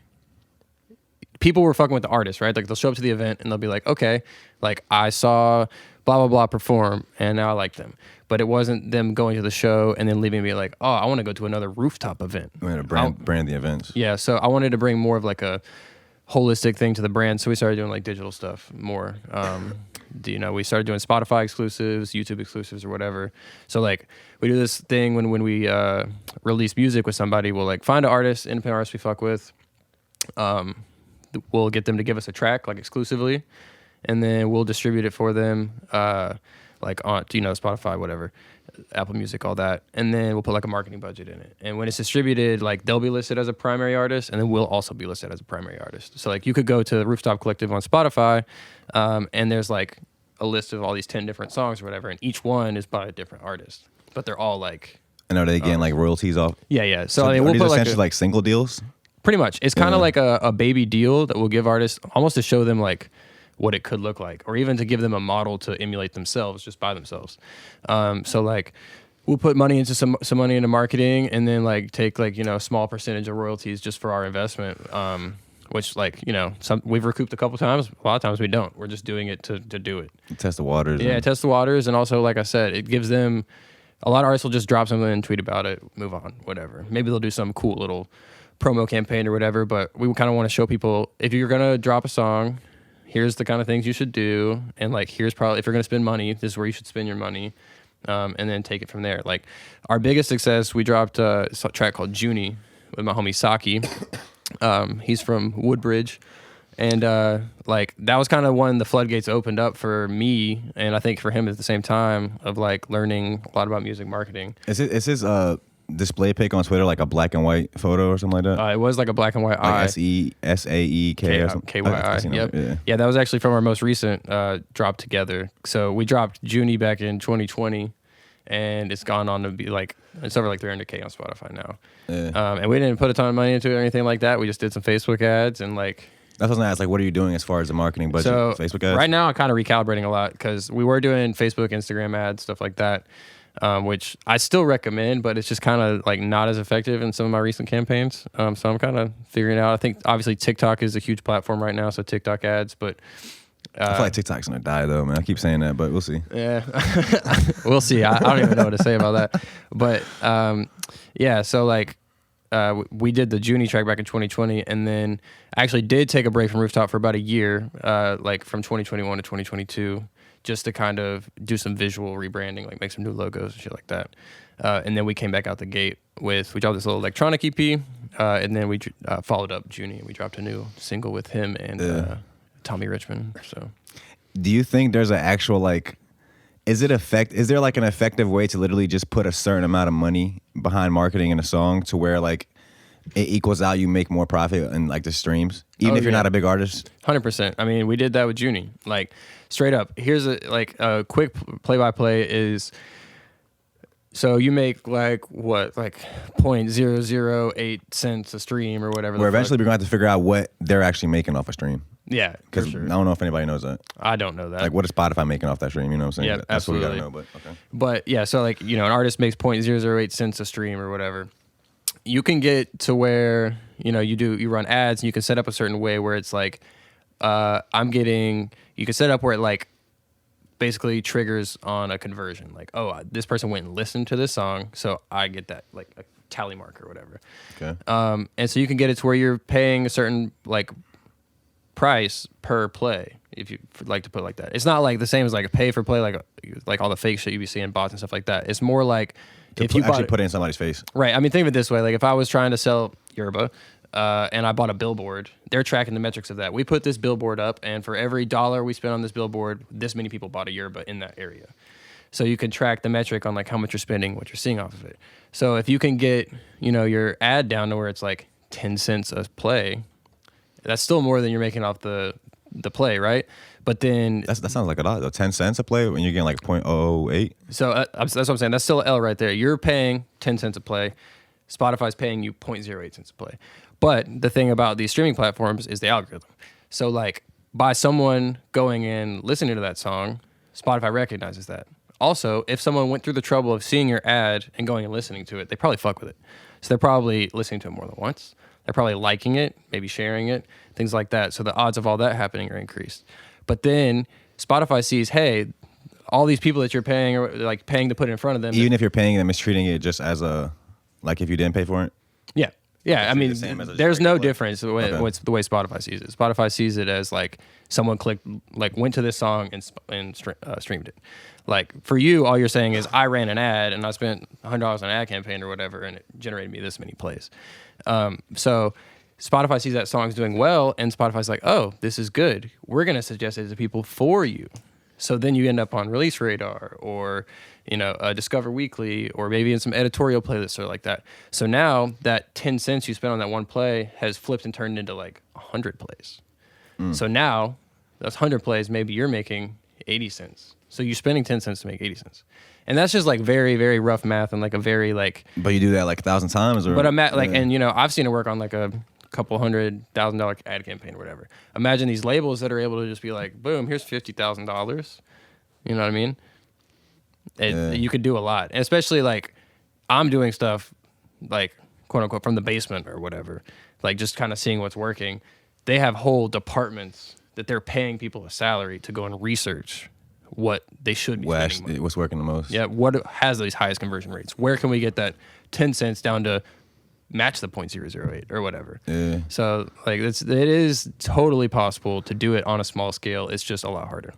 people were fucking with the artist, right? Like they'll show up to the event and they'll be like, okay, like I saw blah, blah, blah perform and now I like them. But it wasn't them going to the show and then leaving me like, oh, I want to go to another Rooftop event. I mean, to brand the events. Yeah. So I wanted to bring more of like a holistic thing to the brand. So we started doing like digital stuff more. We started doing Spotify exclusives, YouTube exclusives or whatever. So like we do this thing when we release music with somebody, we'll like find an artist, independent artist we fuck with. We'll get them to give us a track like exclusively, and then we'll distribute it for them, like on Spotify, whatever, Apple Music, all that, and then we'll put like a marketing budget in it. And when it's distributed, like they'll be listed as a primary artist, and then we'll also be listed as a primary artist. So like you could go to the Rooftop Collective on Spotify, and there's like a list of all these 10 different songs or whatever, and each one is by a different artist, but they're all like. And are they getting like royalties off? Yeah. So I mean, we'll put essentially like single deals. Pretty much, it's kind of like a baby deal that we'll give artists almost to show them like what it could look like, or even to give them a model to emulate themselves just by themselves. So like we'll put money into some money into marketing, and then like take like a small percentage of royalties just for our investment. Which like we've recouped a couple times. A lot of times we don't. We're just doing it to do it. Test the waters. Yeah, test the waters, and also like I said, it gives them. A lot of artists will just drop something and tweet about it, move on, whatever. Maybe they'll do some cool little promo campaign or whatever, but we kind of want to show people, if you're going to drop a song, here's the kind of things you should do, and like here's probably, if you're going to spend money, this is where you should spend your money, and then take it from there. Like our biggest success, we dropped a track called Junie with my homie Saki. He's from Woodbridge, and like that was kind of when the floodgates opened up for me, and I think for him at the same time, of like learning a lot about music marketing. Is his display pic on Twitter like a black and white photo or something like that? It was like a black and white like SESAEK or something. KYI. Yep. Yeah, that was actually from our most recent drop together. So we dropped Junie back in 2020, and it's gone on to be like, it's over like 300K on Spotify now. Yeah. And we didn't put a ton of money into it or anything like that. We just did some Facebook ads and like. That's what I was like, what are you doing as far as the marketing budget? So Facebook ads? Right now I'm kind of recalibrating a lot because we were doing Facebook, Instagram ads, stuff like that. Which I still recommend, but it's just kind of like not as effective in some of my recent campaigns. So I'm kind of figuring it out. I think obviously TikTok is a huge platform right now, so TikTok ads, but I feel like TikTok's gonna die though, man. I keep saying that, but we'll see. Yeah, we'll see. I don't even know what to say about that, but yeah. So like we did the Junie track back in 2020, and then I actually did take a break from Rooftop for about a year, like from 2021 to 2022. Just to kind of do some visual rebranding, like make some new logos and shit like that. And then we came back out the gate we dropped this little electronic EP, and then we followed up Junie, and we dropped a new single with him and Tommy Richmond. So, do you think there's an actual like, is there like an effective way to literally just put a certain amount of money behind marketing in a song to where like it equals out, you make more profit in like the streams, even if you're not a big artist? 100%. I mean, we did that with Junie. Like straight up. Here's a quick play-by-play is. So you make like what, like 0.008 cents a stream or whatever. Where eventually we're gonna have to figure out what they're actually making off a stream. Yeah, because sure. I don't know if anybody knows that. I don't know that. Like, what is Spotify making off that stream? You know what I'm saying? Yeah, That's absolutely. what we gotta know. But okay. But yeah, so like an artist makes 0.008 cents a stream or whatever. You can get to where you run ads and you can set up a certain way where it's like you can set up where it like basically triggers on a conversion. Like, oh, this person went and listened to this song, so I get that like a tally mark or whatever. Okay. And so you can get it to where you're paying a certain like price per play, if you like to put it like that. It's not like the same as like a pay for play, like all the fake shit you be seeing, bots and stuff like that. It's more like if you actually put it in somebody's face. Right. I mean, think of it this way. Like if I was trying to sell Yerba, and I bought a billboard, they're tracking the metrics of that. We put this billboard up, and for every $1 we spent on this billboard, this many people bought a Yerba in that area. So you can track the metric on like how much you're spending, what you're seeing off of it. So if you can get, your ad down to where it's like 10 cents a play, that's still more than you're making off the play, right? But then that sounds like a lot though. 10 cents a play when you're getting like 0.008. So that's what I'm saying. That's still an L right there. You're paying 10 cents a play. Spotify's paying you 0.08 cents a play. But the thing about these streaming platforms is the algorithm. So like by someone going and listening to that song, Spotify recognizes that. Also, if someone went through the trouble of seeing your ad and going and listening to it, they probably fuck with it. So they're probably listening to it more than once. They're probably liking it, maybe sharing it, things like that. So the odds of all that happening are increased. But then Spotify sees, hey, all these people that you're paying or like paying to put in front of them. Even if you're paying them, it's treating it just as like if you didn't pay for it? Yeah. Yeah, I mean, there's no difference the way Spotify sees it. Spotify sees it as like someone went to this song and streamed it. Like for you, all you're saying is I ran an ad and I spent $100 on an ad campaign or whatever, and it generated me this many plays. So Spotify sees that song's doing well, and Spotify's like, oh, this is good. We're gonna suggest it to people for you. So then you end up on Release Radar or Discover Weekly or maybe in some editorial playlists or like that. So now that 10 cents you spent on that one play has flipped and turned into like 100 plays. So now those 100 plays, maybe you're making 80 cents. So you're spending 10 cents to make 80 cents. And that's just like very, very rough math and like a very like... But you do that like 1,000 times? Or? But I'm at like, and I've seen it work on like a couple $100,000 ad campaign or whatever. Imagine these labels that are able to just be like, boom, here's $50,000. You know what I mean? You could do a lot. And especially like I'm doing stuff like quote unquote from the basement or whatever, like just kind of seeing what's working. They have whole departments that they're paying people a salary to go and research what they should be spending money. What's working the most. Yeah, what has these highest conversion rates? Where can we get that 10 cents down to match the 0.008 or whatever? Yeah. So like it is totally possible to do it on a small scale. It's just a lot harder.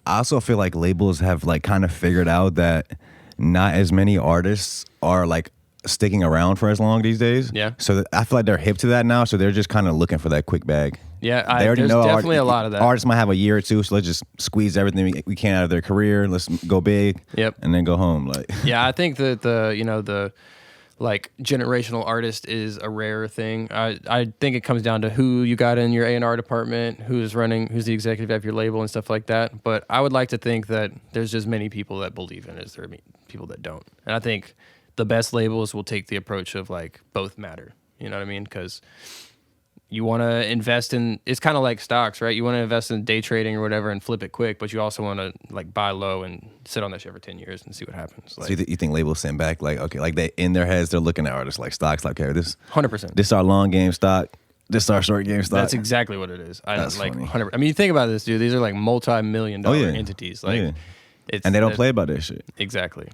I also feel like labels have like kind of figured out that not as many artists are like sticking around for as long these days. Yeah. So I feel like they're hip to that now. So they're just kind of looking for that quick bag. Yeah, there's definitely a lot of that. Artists might have a year or two, so let's just squeeze everything we can out of their career. Let's go big. Yep. And then go home. Like. Yeah, I think that the like generational artist is a rare thing. I think it comes down to who you got in your A&R department, who's the executive of your label and stuff like that. But I would like to think that there's just many people that believe in it as there are people that don't. And I think the best labels will take the approach of like both matter. You know what I mean? Because you want to invest in, it's kind of like stocks, right? You want to invest in day trading or whatever and flip it quick, but you also want to like buy low and sit on that shit for 10 years and see what happens. Like, so you think labels send back like, okay, like they in their heads, they're looking at artists like stocks, like, okay, this 100%. This is our long game stock. This is our short game stock. That's exactly what it is. That's like funny. 100%. I mean, you think about this, dude. These are like multi-million-dollar entities. Like, and they don't play about this shit. Exactly.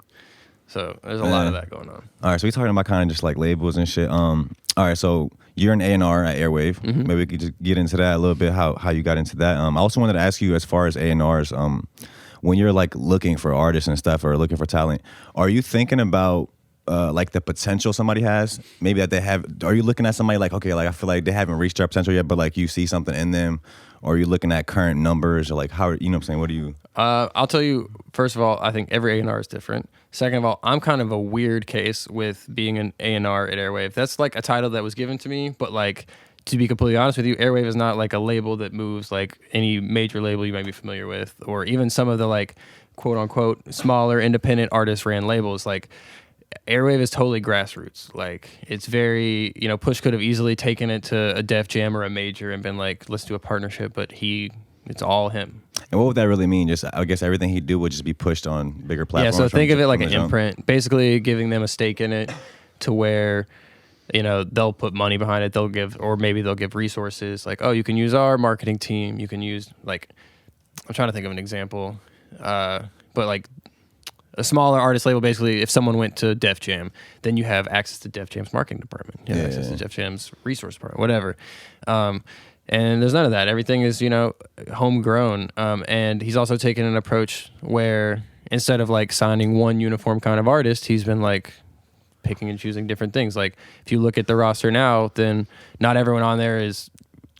So there's a lot of that going on. All right, so we're talking about kind of just like labels and shit. All right, so you're an A&R at Airwave. Mm-hmm. Maybe we could just get into that a little bit, how you got into that. I also wanted to ask you, as far as A&Rs, when you're like looking for artists and stuff or looking for talent, are you thinking about like the potential somebody has? Maybe that they have. Are you looking at somebody like, okay, like I feel like they haven't reached their potential yet, but like you see something in them? Or are you looking at current numbers, or like how, you know what I'm saying? What do you? I'll tell you, first of all, I think every A&R is different. Second of all, I'm kind of a weird case with being an A&R at Airwave. That's like a title that was given to me, but like, to be completely honest with you, Airwave is not like a label that moves like any major label you might be familiar with, or even some of the like quote unquote smaller independent artist ran labels. Like Airwave is totally grassroots. Like it's very, Push could have easily taken it to a Def Jam or a major and been like, let's do a partnership, but it's all him. And what would that really mean? Just, I guess everything he do would just be pushed on bigger platforms. Yeah, so think of it like an imprint, basically giving them a stake in it to where, they'll put money behind it. Maybe they'll give resources like, oh, you can use our marketing team. You can use like, I'm trying to think of an example, but like a smaller artist label, basically, if someone went to Def Jam, then you have access to Def Jam's marketing department. You have access to Def Jam's resource department, whatever. And there's none of that. Everything is, homegrown. And he's also taken an approach where instead of like signing one uniform kind of artist, he's been like picking and choosing different things. Like if you look at the roster now, then not everyone on there is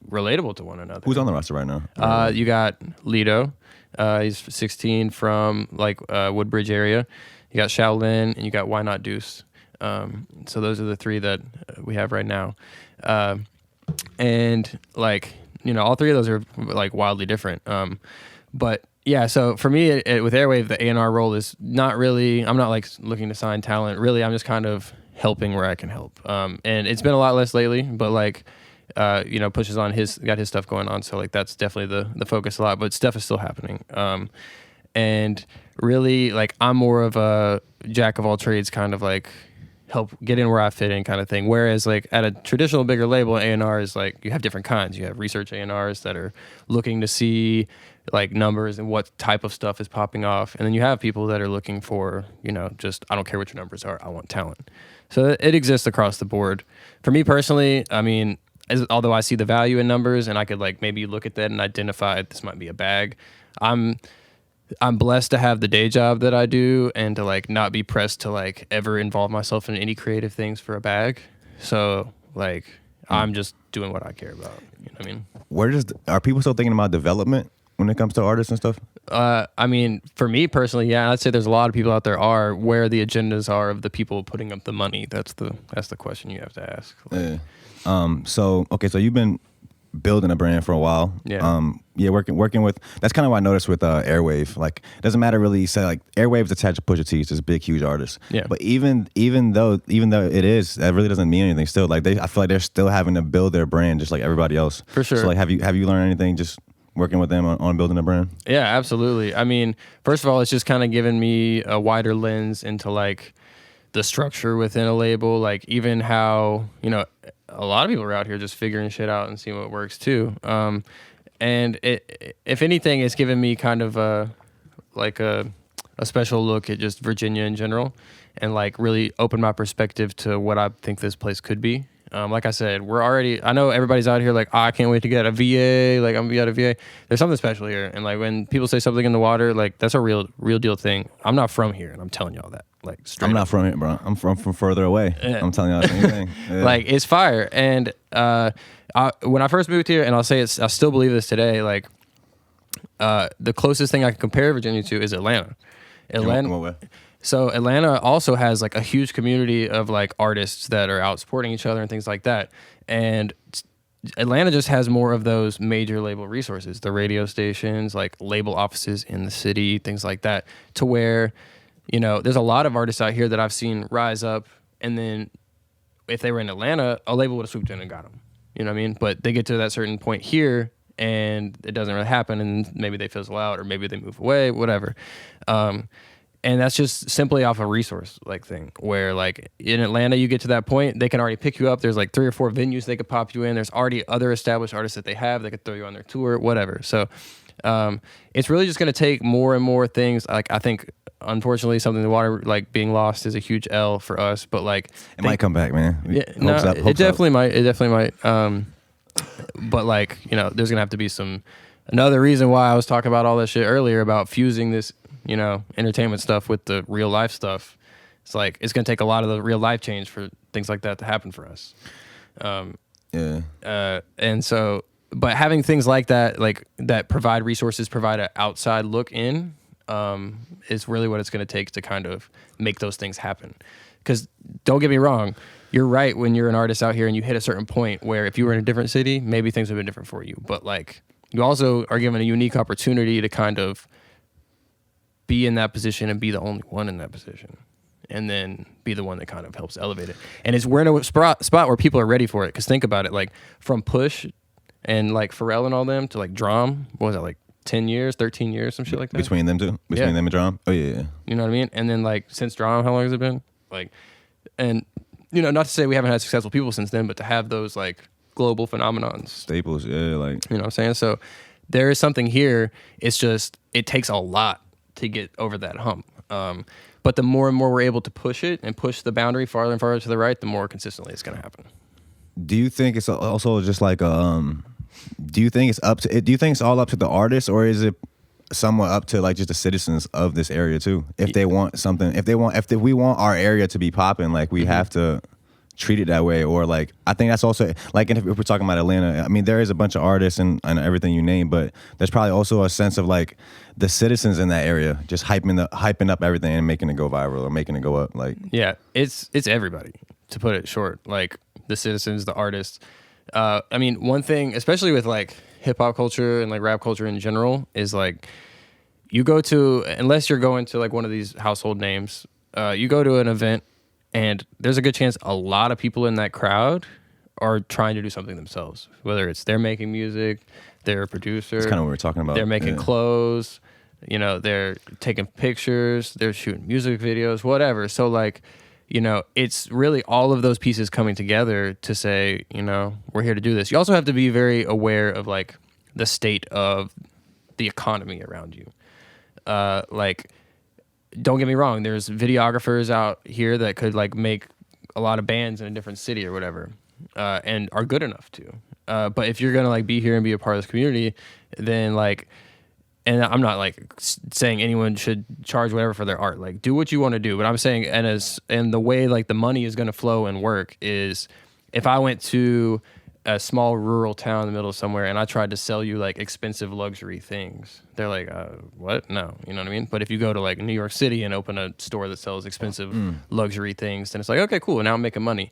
relatable to one another. Who's on the roster right now? You got Lido, He's 16 from like Woodbridge area. You got Shaolin and you got Why Not Deuce. So those are the three that we have right now. And like, you know, all three of those are like wildly different. But yeah, so for me with Airwave, the A&R role is not really, I'm not like looking to sign talent. Really, I'm just kind of helping where I can help. And it's been a lot less lately, but like, you know, Push is on got his stuff going on. So like, that's definitely the focus a lot, but stuff is still happening. And really like, I'm more of a jack of all trades, kind of like help get in where I fit in kind of thing. Whereas like at a traditional bigger label, A&R is like, you have different kinds. You have research A&Rs that are looking to see like numbers and what type of stuff is popping off. And then you have people that are looking for, you know, just, I don't care what your numbers are, I want talent. So it exists across the board. For me personally, I mean, although I see the value in numbers and I could like maybe look at that and identify this might be a bag, I'm blessed to have the day job that I do and to like not be pressed to like ever involve myself in any creative things for a bag. So like I'm just doing what I care about. You know what I mean? Are people still thinking about development when it comes to artists and stuff? I mean, for me personally, yeah, I'd say there's a lot of people out there where the agendas are of the people putting up the money. That's the question you have to ask. Like, yeah. So you've been building a brand for a while. Yeah. Working with, that's kind of what I noticed with Airwave. Like, it doesn't matter really. You say like Airwave's attached to Pusha T, it's this big, huge artist. Yeah. But even though it is, that really doesn't mean anything. Still, like I feel like they're still having to build their brand just like everybody else. For sure. So like, have you learned anything just working with them on building a brand? Yeah, absolutely. I mean, first of all, it's just kind of given me a wider lens into like the structure within a label, like even how, you know, a lot of people are out here just figuring shit out and seeing what works too. And if anything, it's given me kind of a special look at just Virginia in general and like really opened my perspective to what I think this place could be. Like I said, I know everybody's out here like, I can't wait to get a VA, like I'm gonna be at a VA. There's something special here. And like when people say something in the water, like that's a real deal thing. I'm not from here and I'm telling y'all that. Like straight I'm not up. from here, bro. I'm from further away. Yeah. I'm telling y'all the same thing. Yeah. Like it's fire. And when I first moved here, and I'll say I still believe this today, like the closest thing I can compare Virginia to is Atlanta. So Atlanta also has like a huge community of like artists that are out supporting each other and things like that. And Atlanta just has more of those major label resources, the radio stations, like label offices in the city, things like that, to where, you know, there's a lot of artists out here that I've seen rise up, and then if they were in Atlanta, a label would have swooped in and got them. You know what I mean? But they get to that certain point here, and it doesn't really happen, and maybe they fizzle out, or maybe they move away, whatever. And that's just simply off a resource like thing where like in Atlanta, you get to that point, they can already pick you up. There's like 3 or 4 venues they could pop you in. There's already other established artists that they have. They could throw you on their tour, whatever. So it's really just going to take more and more things. Like I think, unfortunately, something in the water like being lost is a huge L for us. But like it might come back, man. It definitely might. It definitely might. But like, you know, there's going to have to be another reason why I was talking about all that shit earlier about fusing this, you know, entertainment stuff with the real life stuff. It's like, it's going to take a lot of the real life change for things like that to happen for us. And so, but having things like that, provide resources, provide an outside look in, is really what it's going to take to kind of make those things happen. Because don't get me wrong, you're right when you're an artist out here and you hit a certain point where if you were in a different city, maybe things would have been different for you. But like, you also are given a unique opportunity to kind of be in that position and be the only one in that position, and then be the one that kind of helps elevate it. And we're in a spot where people are ready for it. Because think about it, like from Push and like Pharrell and all them to like Drum, what was that, like 10 years, 13 years, some shit like that? Between them two? Between them and Drum? Oh, yeah. You know what I mean? And then like since Drum, how long has it been? Like, and you know, not to say we haven't had successful people since then, but to have those like global phenomenons. Staples, yeah, like. You know what I'm saying? So there is something here. It's just, it takes a lot to get over that hump. But the more and more we're able to push it and push the boundary farther and farther to the right, the more consistently it's going to happen. Do you think it's also just like do you think it's all up to the artist, or is it somewhat up to like just the citizens of this area too? If they want something, if we want our area to be popping, like we have to treat it that way. Or like, I think that's also like, if we're talking about Atlanta, I mean, there is a bunch of artists and everything you name, but there's probably also a sense of like the citizens in that area just hyping up everything and making it go viral or making it go up. Like, yeah, it's everybody, to put it short. Like the citizens, the artists. I mean, one thing, especially with like hip hop culture and like rap culture in general, is like you go to, unless you're going to like one of these household names, you go to an event and there's a good chance a lot of people in that crowd are trying to do something themselves. Whether it's they're making music, they're a producer. that's kind of what we're talking about. They're making clothes, you know, they're taking pictures, they're shooting music videos, whatever. So like, you know, it's really all of those pieces coming together to say, you know, we're here to do this. You also have to be very aware of like the state of the economy around you. Like, don't get me wrong, there's videographers out here that could like make a lot of bands in a different city or whatever, and are good enough to. But if you're gonna like be here and be a part of this community, then like, and I'm not like saying anyone should charge whatever for their art. Like, do what you want to do. But I'm saying, and the way like the money is gonna flow and work is, if I went to a small rural town in the middle of somewhere and I tried to sell you like expensive luxury things, they're like, what? No, you know what I mean? But if you go to like New York City and open a store that sells expensive luxury things, then it's like, okay, cool, now I'm making money.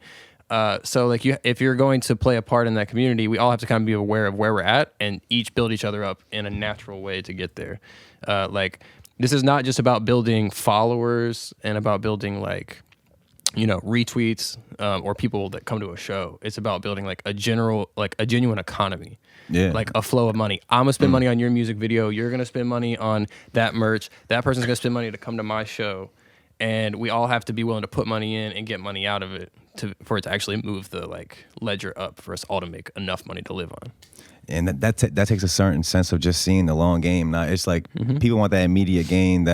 So like if you're going to play a part in that community, we all have to kind of be aware of where we're at and each build each other up in a natural way to get there. Like, this is not just about building followers and about building like, you know, retweets or people that come to a show. It's about building like a genuine economy. Yeah. Like a flow of money. I'm gonna spend money on your music video. You're gonna spend money on that merch. That person's gonna spend money to come to my show. And we all have to be willing to put money in and get money out of it for it to actually move the like ledger up for us all to make enough money to live on. And that takes a certain sense of just seeing the long game. Now it's like people want that immediate gain,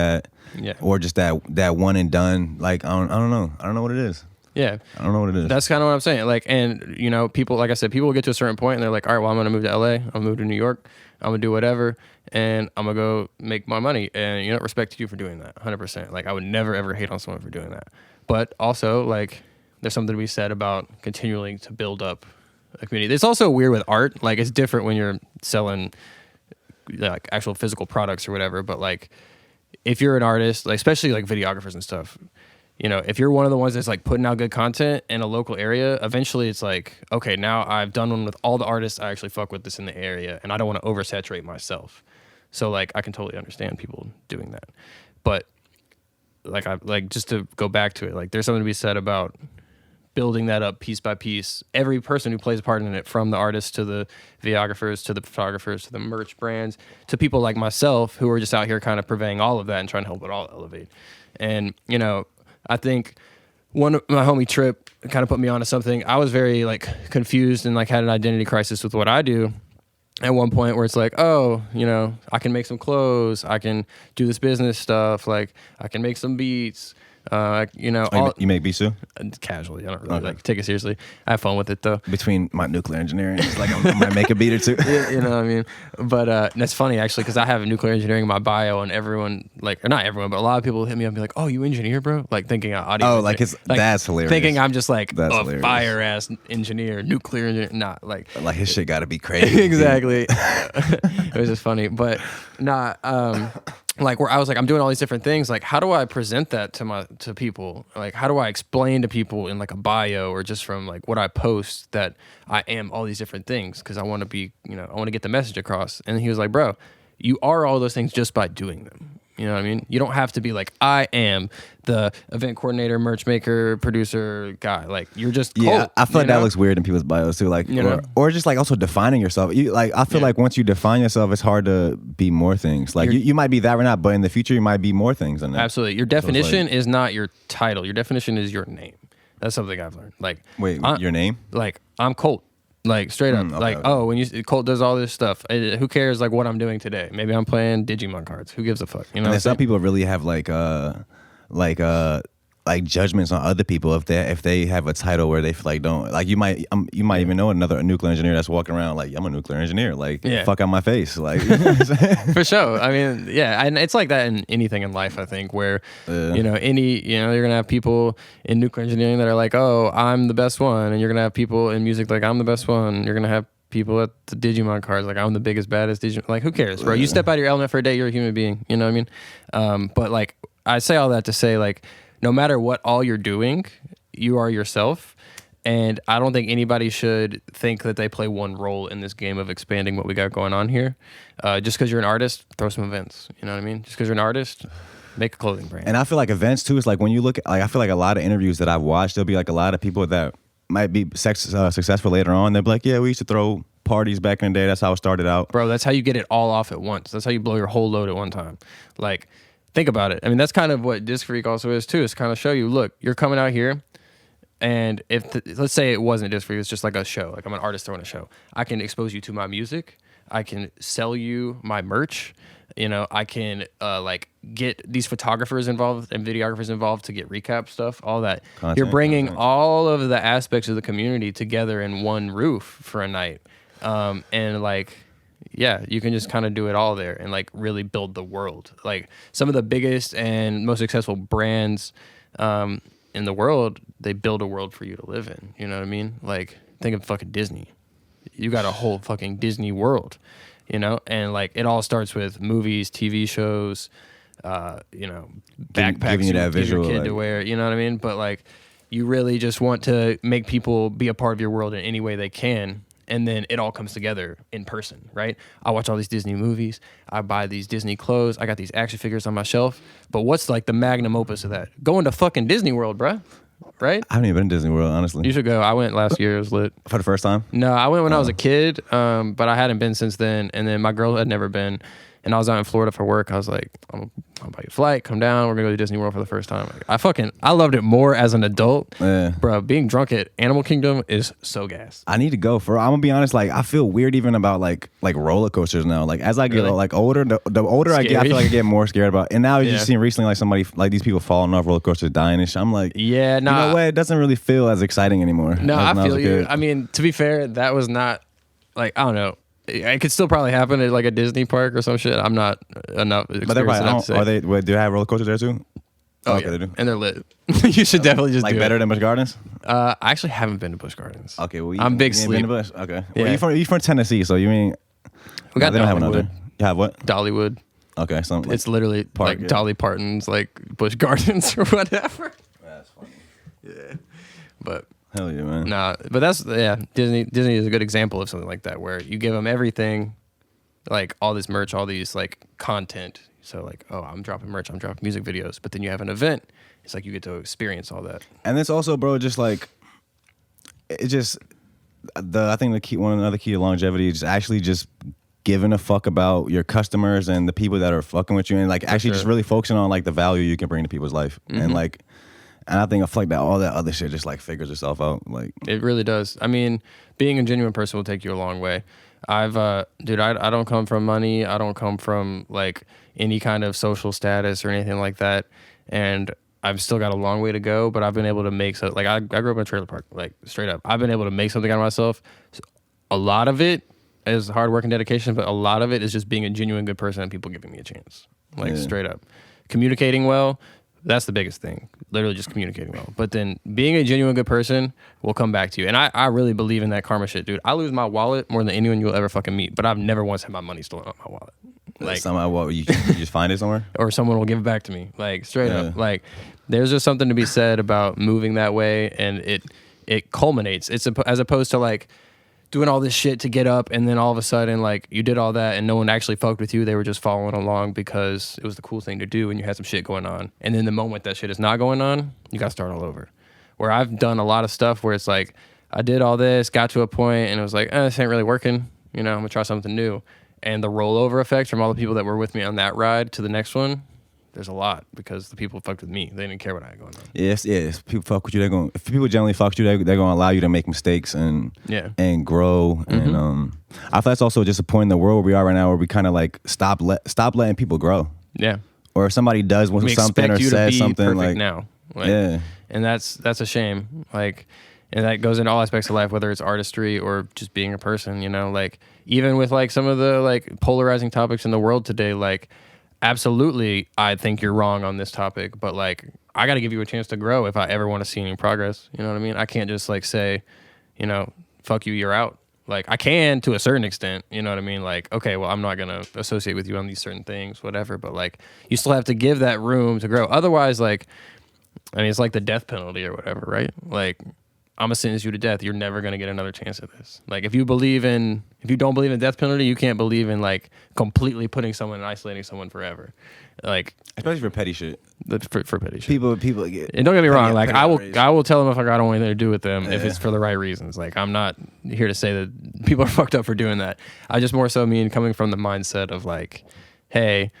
or just that one and done. Like I don't know what it is. Yeah, I don't know what it is. That's kind of what I'm saying. Like, and you know, people, like I said, people will get to a certain point and they're like, all right, well, I'm gonna move to LA. I'm gonna move to New York. I'm gonna do whatever, and I'm gonna go make my money. And you know, respect to you for doing that, 100%. Like, I would never ever hate on someone for doing that. But also, like, there's something to be said about continuing to build up a community. It's also weird with art. Like, it's different when you're selling like actual physical products or whatever. But like, if you're an artist, like especially like videographers and stuff, you know, if you're one of the ones that's like putting out good content in a local area, eventually it's like, okay, now I've done one with all the artists I actually fuck with this in the area, and I don't want to oversaturate myself. So like, I can totally understand people doing that. But like just to go back to it, like there's something to be said about building that up piece by piece. Every person who plays a part in it, from the artists to the videographers to the photographers to the merch brands to people like myself who are just out here kind of purveying all of that and trying to help it all elevate. And you know, I think my homie Trip kind of put me onto something. I was very like confused and like had an identity crisis with what I do at one point, where it's like, oh, you know, I can make some clothes, I can do this business stuff, like I can make some beats. You know, you make beats too? Casually. I don't really like take it seriously. I have fun with it though. Between my nuclear engineering, it's like I might make a beat or two. You know what I mean? But that's funny actually, because I have nuclear engineering in my bio, and everyone, like, or not everyone, but a lot of people hit me up and be like, "Oh, you engineer, bro?" Like thinking audio. Oh, like it's like, that's hilarious. Thinking I'm just like that's a hilarious. fire ass engineer, nuclear engineer. Not like his shit got to be crazy. Exactly. It was just funny, but not. Like, where I was like, I'm doing all these different things. Like, how do I present that to people? Like, how do I explain to people in like a bio or just from like what I post that I am all these different things? Because I want to be, you know, I want to get the message across. And he was like, bro, you are all those things just by doing them. You know what I mean? You don't have to be like, I am the event coordinator, merch maker, producer guy. Like, you're just Colt, I feel like that looks weird in people's bios too. Like, or just like also defining yourself. You like, I feel like once you define yourself, it's hard to be more things. Like you might be that or not, but in the future you might be more things than that. Absolutely. Your definition is not your title. Your definition is your name. That's something I've learned. Like, wait, your name? Like, I'm Colt. Like, straight up. Oh, when Colt does all this stuff, who cares like what I'm doing today? Maybe I'm playing Digimon cards. Who gives a fuck? You know. And some people really have like like judgments on other people if they have a title where they like don't like you might even know a nuclear engineer that's walking around like I'm a nuclear engineer like fuck out my face like for sure. I mean, yeah, and it's like that in anything in life. I think where you're gonna have people in nuclear engineering that are like, oh, I'm the best one, and you're gonna have people in music like I'm the best one. You're gonna have people at the Digimon cards like I'm the biggest baddest Digimon. Like who cares, bro? You step out of your element for a day, you're a human being. You know what I mean? But like I say all that to say like, no matter what all you're doing, you are yourself. And I don't think anybody should think that they play one role in this game of expanding what we got going on here. Just because you're an artist, throw some events. You know what I mean? Just because you're an artist, make a clothing brand. And I feel like events too is like when you look at, like I feel like a lot of interviews that I've watched, there'll be like a lot of people that might be successful later on. They'll be like, yeah, we used to throw parties back in the day. That's how it started out. Bro, that's how you get it all off at once. That's how you blow your whole load at one time. Like, think about it. I mean, that's kind of what Discfree also is too. It's kind of show you, look, you're coming out here, and let's say it wasn't Discfree, it's just like a show. Like I'm an artist throwing a show. I can expose you to my music. I can sell you my merch. You know, I can like get these photographers involved and videographers involved to get recap stuff, all that. You're bringing all of the aspects of the community together in one roof for a night, and like. Yeah, you can just kind of do it all there and like really build the world. Like some of the biggest and most successful brands in the world, they build a world for you to live in. You know what I mean? Like think of fucking Disney. You got a whole fucking Disney world, you know? And like it all starts with movies, TV shows, you know, backpacks giving you that visual, your kid like, to wear, you know what I mean? But like you really just want to make people be a part of your world in any way they can. And then it all comes together in person, right? I watch all these Disney movies. I buy these Disney clothes. I got these action figures on my shelf. But what's like the magnum opus of that? Going to fucking Disney World, bruh. Right? I haven't even been to Disney World, honestly. You should go. I went last year. It was lit. For the first time? No, I went when I was a kid, but I hadn't been since then. And then my girl had never been. And I was out in Florida for work. I was like, I'm gonna buy you a flight, come down. We're gonna go to Disney World for the first time. Like, I loved it more as an adult. Yeah. Bro, being drunk at Animal Kingdom is so gas. I need to go I'm gonna be honest, like I feel weird even about like roller coasters now. Like as I get like older, the older I get, I feel like I get more scared about. And now you just seen recently like somebody like these people falling off roller coasters, dying and shit. I'm like, yeah, no, you know what? It doesn't really feel as exciting anymore. No, I feel you. I mean, to be fair, that was not like I don't know. It could still probably happen at like a Disney park or some shit. I'm not enough. But they're probably, are they? Do they have roller coasters there too? Oh okay, yeah, they do. And they're lit. You should definitely just like do better it. Than Busch Gardens. I actually haven't been to Busch Gardens. Okay, well I'm big sleep. Okay, yeah. Well, you from Tennessee, so you mean we got they don't have one out there. You have what? Dollywood. Okay, so it's literally like Dolly Parton's like Busch Gardens or whatever. That's funny. Yeah, but. Hell yeah, man. Nah, but that's Disney is a good example of something like that where you give them everything, like all this merch, all these like content. So like, oh, I'm dropping merch, I'm dropping music videos, but then you have an event. It's like you get to experience all that. And it's also, bro, just like it just I think another key to longevity is actually just giving a fuck about your customers and the people that are fucking with you, and like actually just really focusing on like the value you can bring to people's life, and like. And I think that all that other shit just like figures itself out. Like it really does. I mean, being a genuine person will take you a long way. I don't come from money. I don't come from like any kind of social status or anything like that. And I've still got a long way to go, but I've been able to make like I grew up in a trailer park, like straight up. I've been able to make something out of myself. So a lot of it is hard work and dedication, but a lot of it is just being a genuine good person and people giving me a chance. Like straight up. Communicating well. That's the biggest thing. Literally just communicating well. But then being a genuine good person will come back to you. And I really believe in that karma shit, dude. I lose my wallet more than anyone you'll ever fucking meet. But I've never once had my money stolen out my wallet. Like somehow, you just find it somewhere? Or someone will give it back to me. Like straight up. Like there's just something to be said about moving that way. And it culminates. It's as opposed to like doing all this shit to get up and then all of a sudden like you did all that and no one actually fucked with you. They were just following along because it was the cool thing to do and you had some shit going on. And then the moment that shit is not going on, you got to start all over. Where I've done a lot of stuff where it's like I did all this, got to a point and it was like, this ain't really working. You know, I'm gonna try something new. And the rollover effect from all the people that were with me on that ride to the next one, there's a lot because the people fucked with me. They didn't care what I had going on. Yes. People fuck with you. If people generally fuck with you, they're gonna allow you to make mistakes and grow. Mm-hmm. And I feel that's also just a point in the world where we are right now, where we kind of like stop letting people grow. Yeah. Or if somebody does something or says something like now. Like, yeah. And that's a shame. Like, and that goes into all aspects of life, whether it's artistry or just being a person, you know, like even with like some of the like polarizing topics in the world today, like absolutely, I think you're wrong on this topic, but like, I got to give you a chance to grow if I ever want to see any progress. You know what I mean? I can't just like say, you know, fuck you, you're out. Like I can to a certain extent, you know what I mean? Like, okay, well, I'm not going to associate with you on these certain things, whatever, but like you still have to give that room to grow. Otherwise, like, I mean, it's like the death penalty or whatever, right? Like, I'm gonna sentence you to death. You're never gonna get another chance at this. Like, if you don't believe in the death penalty, you can't believe in like completely putting someone and isolating someone forever. Like, especially for petty shit. For petty shit. People get. And don't get me wrong. Like, I will tell them if I don't want anything to do with them if it's for the right reasons. Like, I'm not here to say that people are fucked up for doing that. I just more so mean coming from the mindset of like, hey,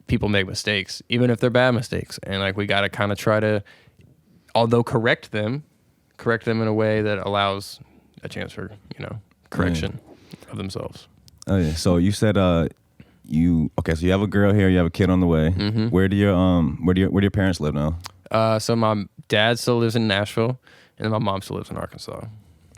people make mistakes, even if they're bad mistakes, and like we gotta kind of try to, although correct them in a way that allows a chance for, you know, correction of themselves. Oh yeah. So you said so you have a girl here, you have a kid on the way. Mm-hmm. Where do your parents live now? So my dad still lives in Nashville, and my mom still lives in Arkansas.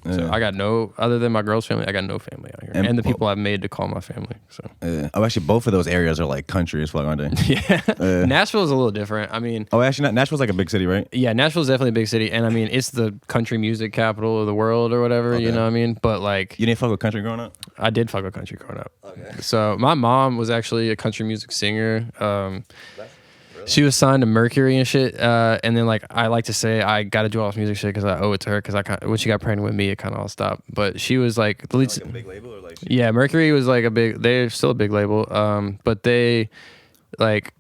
So I got other than my girl's family, I got no family out here. And the people I've made to call my family. So actually, both of those areas are like country as fuck, aren't they? Yeah. Nashville is a little different. I mean... actually, Nashville's like a big city, right? Yeah, Nashville's definitely a big city. And I mean, it's the country music capital of the world or whatever, you know what I mean? But like... You didn't fuck with country growing up? I did fuck with country growing up. Okay. So my mom was actually a country music singer. She was signed to Mercury and shit, and then like I like to say I got to do all this music shit because I owe it to her because when she got pregnant with me it kind of all stopped. But she was like the lead. Like a big label or like Mercury was like they're still a big label, but they like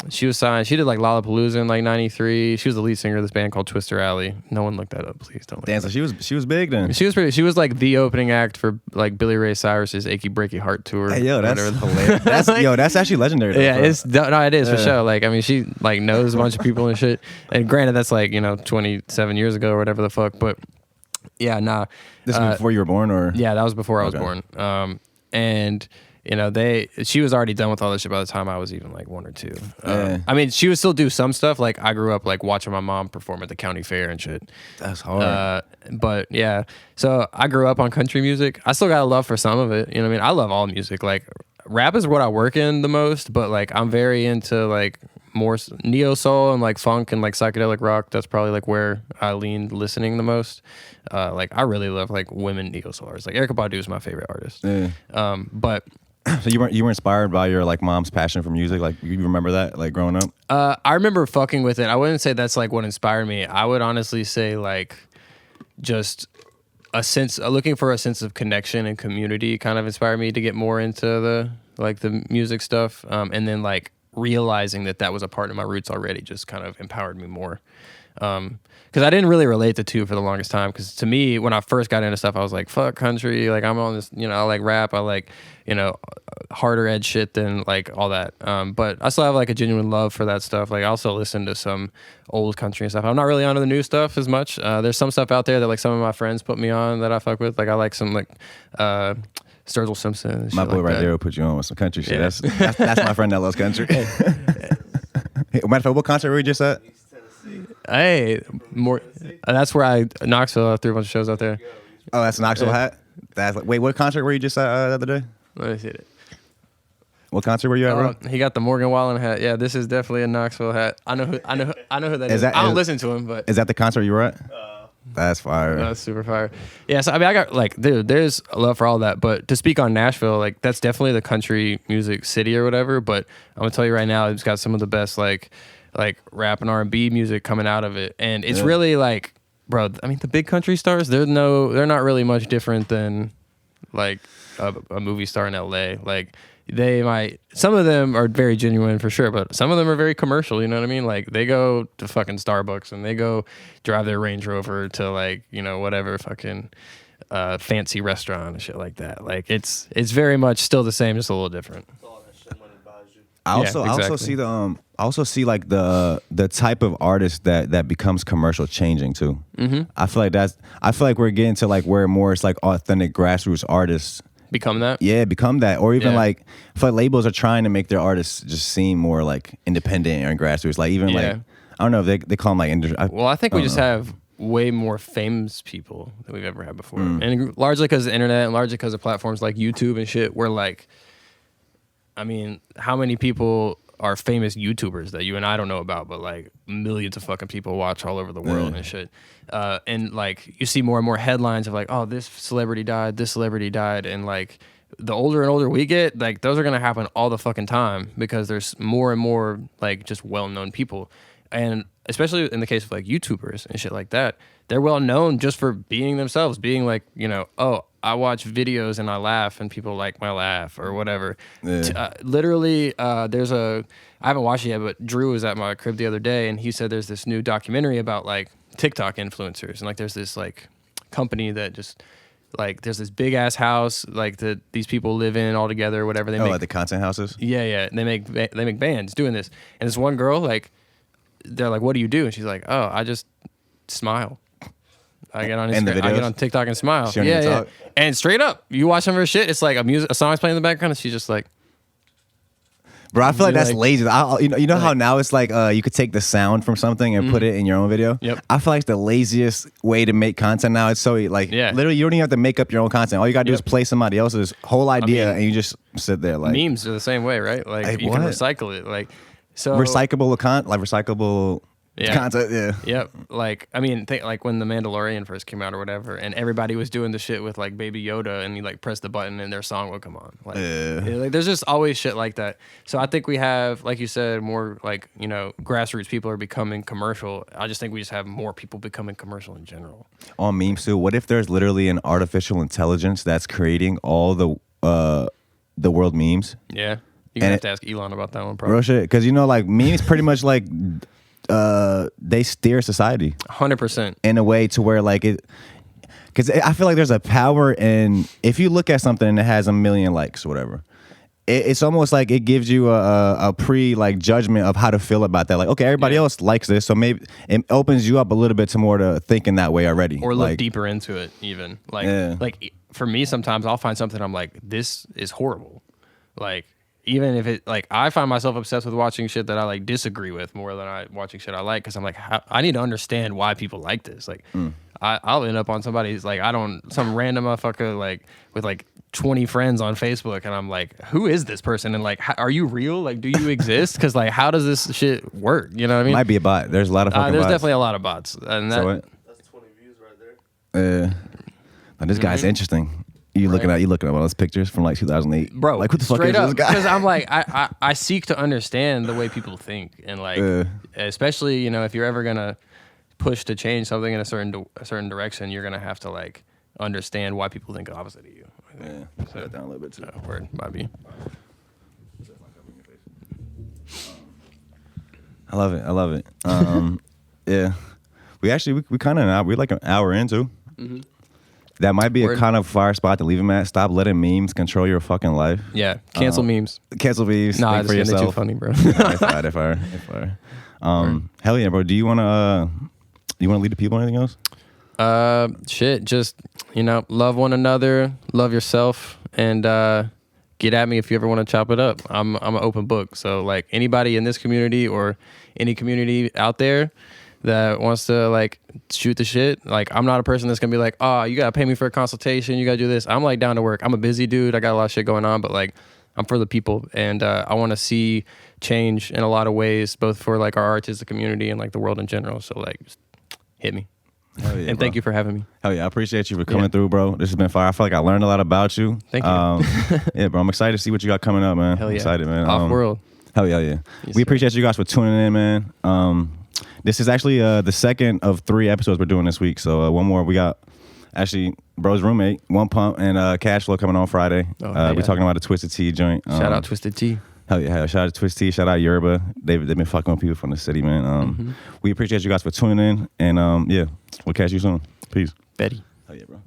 she was signed. She did like Lollapalooza in like '93. She was the lead singer of this band called Twister Alley. No one looked that up, please don't. Damn, so she was big then. She was like the opening act for like Billy Ray Cyrus's "Achy Breaky Heart" tour. Hey, yo, that's hilarious. That's actually legendary. Though, yeah, it is for sure. Like I mean, she like knows a bunch of people and shit. And granted, that's like 27 years ago or whatever the fuck. But yeah, nah. This was before you were born, or yeah, that was before I was born. And you know, she was already done with all this shit by the time I was even like 1 or 2. I mean, she would still do some stuff. Like I grew up like watching my mom perform at the county fair and shit. That's hard. But yeah, so I grew up on country music. I still got a love for some of it. You know what I mean? I love all music. Like rap is what I work in the most, but like I'm very into like more neo soul and like funk and like psychedelic rock. That's probably like where I lean listening the most. Like I really love like women neo soul artists. Like Erykah Badu is my favorite artist. Yeah. But so you were inspired by your like mom's passion for music? Like you remember that like growing up? I remember fucking with it. I wouldn't say that's like what inspired me. I would honestly say like just looking for a sense of connection and community kind of inspired me to get more into the music stuff. And then like realizing that was a part of my roots already just kind of empowered me more. Because I didn't really relate the two for the longest time. Because to me, when I first got into stuff, I was like, fuck country. Like, I'm on this, I like rap. I like, harder edge shit than like all that. But I still have like a genuine love for that stuff. Like, I also listen to some old country and stuff. I'm not really onto the new stuff as much. There's some stuff out there that like some of my friends put me on that I fuck with. Like, I like some like, Sturgill Simpson. My boy like right that. there will put you on with some country shit. Yeah. That's my friend that loves country. Matter of fact, what concert were you just at? Hey, more. That's where Knoxville. I threw a bunch of shows out there. Oh, that's a Knoxville hat. Wait, what concert were you just at the other day? Let me see it. What concert were you at, bro? He got the Morgan Wallen hat. Yeah, this is definitely a Knoxville hat. I know who that is. I don't listen to him, but is that the concert you were at? That's fire. That's super fire. Yeah, so I mean, I got like, dude, there's a love for all that. But to speak on Nashville, like that's definitely the country music city or whatever. But I'm gonna tell you right now, it's got some of the best like rap and R&B music coming out of it, and it's really like, bro. I mean, the big country stars, they're not really much different than like a movie star in LA. Like some of them are very genuine for sure, but some of them are very commercial. You know what I mean? Like they go to fucking Starbucks and they go drive their Range Rover to like whatever fucking fancy restaurant and shit like that. Like it's very much still the same, just a little different. I also see like the type of artist that becomes commercial changing too. Mm-hmm. I feel like we're getting to like where more it's like authentic grassroots artists become that. Yeah, become that, or even like I feel like labels are trying to make their artists just seem more like independent or grassroots. Like even like I don't know if they call them like industry. Well, I think we just have way more famous people than we've ever had before, and largely because of the internet, and largely because of platforms like YouTube and shit. Where like, I mean, how many people are famous YouTubers that you and I don't know about, but like millions of fucking people watch all over the world and shit. And like you see more and more headlines of like, oh, this celebrity died, and like the older and older we get, like those are gonna happen all the fucking time because there's more and more like just well-known people. And especially in the case of like YouTubers and shit like that, they're well known just for being themselves, being like, you know, oh, I watch videos and I laugh and people like my laugh or whatever. Yeah. Literally, I haven't watched it yet, but Drew was at my crib the other day and he said there's this new documentary about like TikTok influencers. And like there's this like company that just like there's this big ass house like that these people live in all together or whatever. They make, like the content houses? Yeah. They make bands doing this. And this one girl, like, they're like, what do you do? And she's like, oh, I just smile. I get on Instagram, I get on TikTok and smile. Yeah. And straight up, you watch some of her shit, it's like a song's playing in the background and she's just like, bro, I feel like that's lazy. You know how now it's like you could take the sound from something and put it in your own video? Yep. I feel like it's the laziest way to make content now. It's so like literally you don't even have to make up your own content. All you gotta do is play somebody else's whole idea and you just sit there like memes are the same way, right? Like you can recycle it. Like so recyclable content, yeah. Yep. Like, I mean, like when The Mandalorian first came out or whatever, and everybody was doing the shit with like Baby Yoda, and you like press the button and their song would come on. Like, like, there's just always shit like that. So I think we have, like you said, more like, you know, grassroots people are becoming commercial. I just think we just have more people becoming commercial in general. On memes too, what if there's literally an artificial intelligence that's creating all the world memes? Yeah. You're going to have to ask Elon about that one, probably. Real shit. Because, you know, like, memes pretty much, like, they steer society. 100%. In a way to where, like, it... Because I feel like there's a power in... If you look at something and it has 1 million likes or whatever, it's almost like it gives you a like, judgment of how to feel about that. Like, okay, everybody else likes this, so maybe it opens you up a little bit to more to thinking that way already. Or look deeper into it, even. Like, for me, sometimes I'll find something I'm like, this is horrible. Like... Even if it, like, I find myself obsessed with watching shit that I, like, disagree with more than I watching shit I like, because I'm like, I need to understand why people like this. Like, I'll end up on somebody's, like, some random motherfucker, like, with, like, 20 friends on Facebook, and I'm like, who is this person? And, like, are you real? Like, do you exist? Because, like, how does this shit work? You know what I mean? Might be a bot. There's a lot of fucking there's bots. Definitely a lot of bots. And That's 20 views right there. This guy's interesting. You looking at one of those pictures from like 2008, bro? Like, what the fuck is this guy? Because I'm like, I seek to understand the way people think, and like, especially, you know, if you're ever gonna push to change something in a certain direction, you're gonna have to like understand why people think the opposite of you. Yeah, set that down a little bit too. Word, might be. I love it. Yeah, we kind of we're like an hour into. Mm-hmm. That might be a kind of fire spot to leave him at. Stop letting memes control your fucking life. Yeah, cancel memes. Cancel memes. Nah, think for yourself. They're too funny, bro. They're fire. Hell yeah, bro. Do you want to lead the people or anything else? Shit, just, you know, love one another, love yourself, and get at me if you ever want to chop it up. I'm an open book. So like anybody in this community or any community out there that wants to like shoot the shit, like I'm not a person that's gonna be like, oh, you gotta pay me for a consultation, you gotta do this. I'm like down to work. I'm a busy dude, I got a lot of shit going on, but like I'm for the people, and I want to see change in a lot of ways, both for like our artistic community and like the world in general. So like just hit me. Yeah, and thank you for having me. Hell yeah, I appreciate you for coming through, bro. This has been fire. I feel like I learned a lot about you. Thank you. Yeah, bro, I'm excited to see what you got coming up, man. Hell yeah. I'm excited, man. Off-world. Hell yeah. Yes, we appreciate you guys for tuning in, man. This is actually the second of 3 episodes we're doing this week. So one more. We got actually bro's roommate, One Pump, and Cash Flow coming on Friday. We're talking about a Twisted Tea joint. Shout out Twisted Tea. Hell yeah. Shout out to Twisted Tea. Shout out Yerba. They've been fucking with people from the city, man. We appreciate you guys for tuning in. And yeah, we'll catch you soon. Peace. Betty. Hell yeah, bro.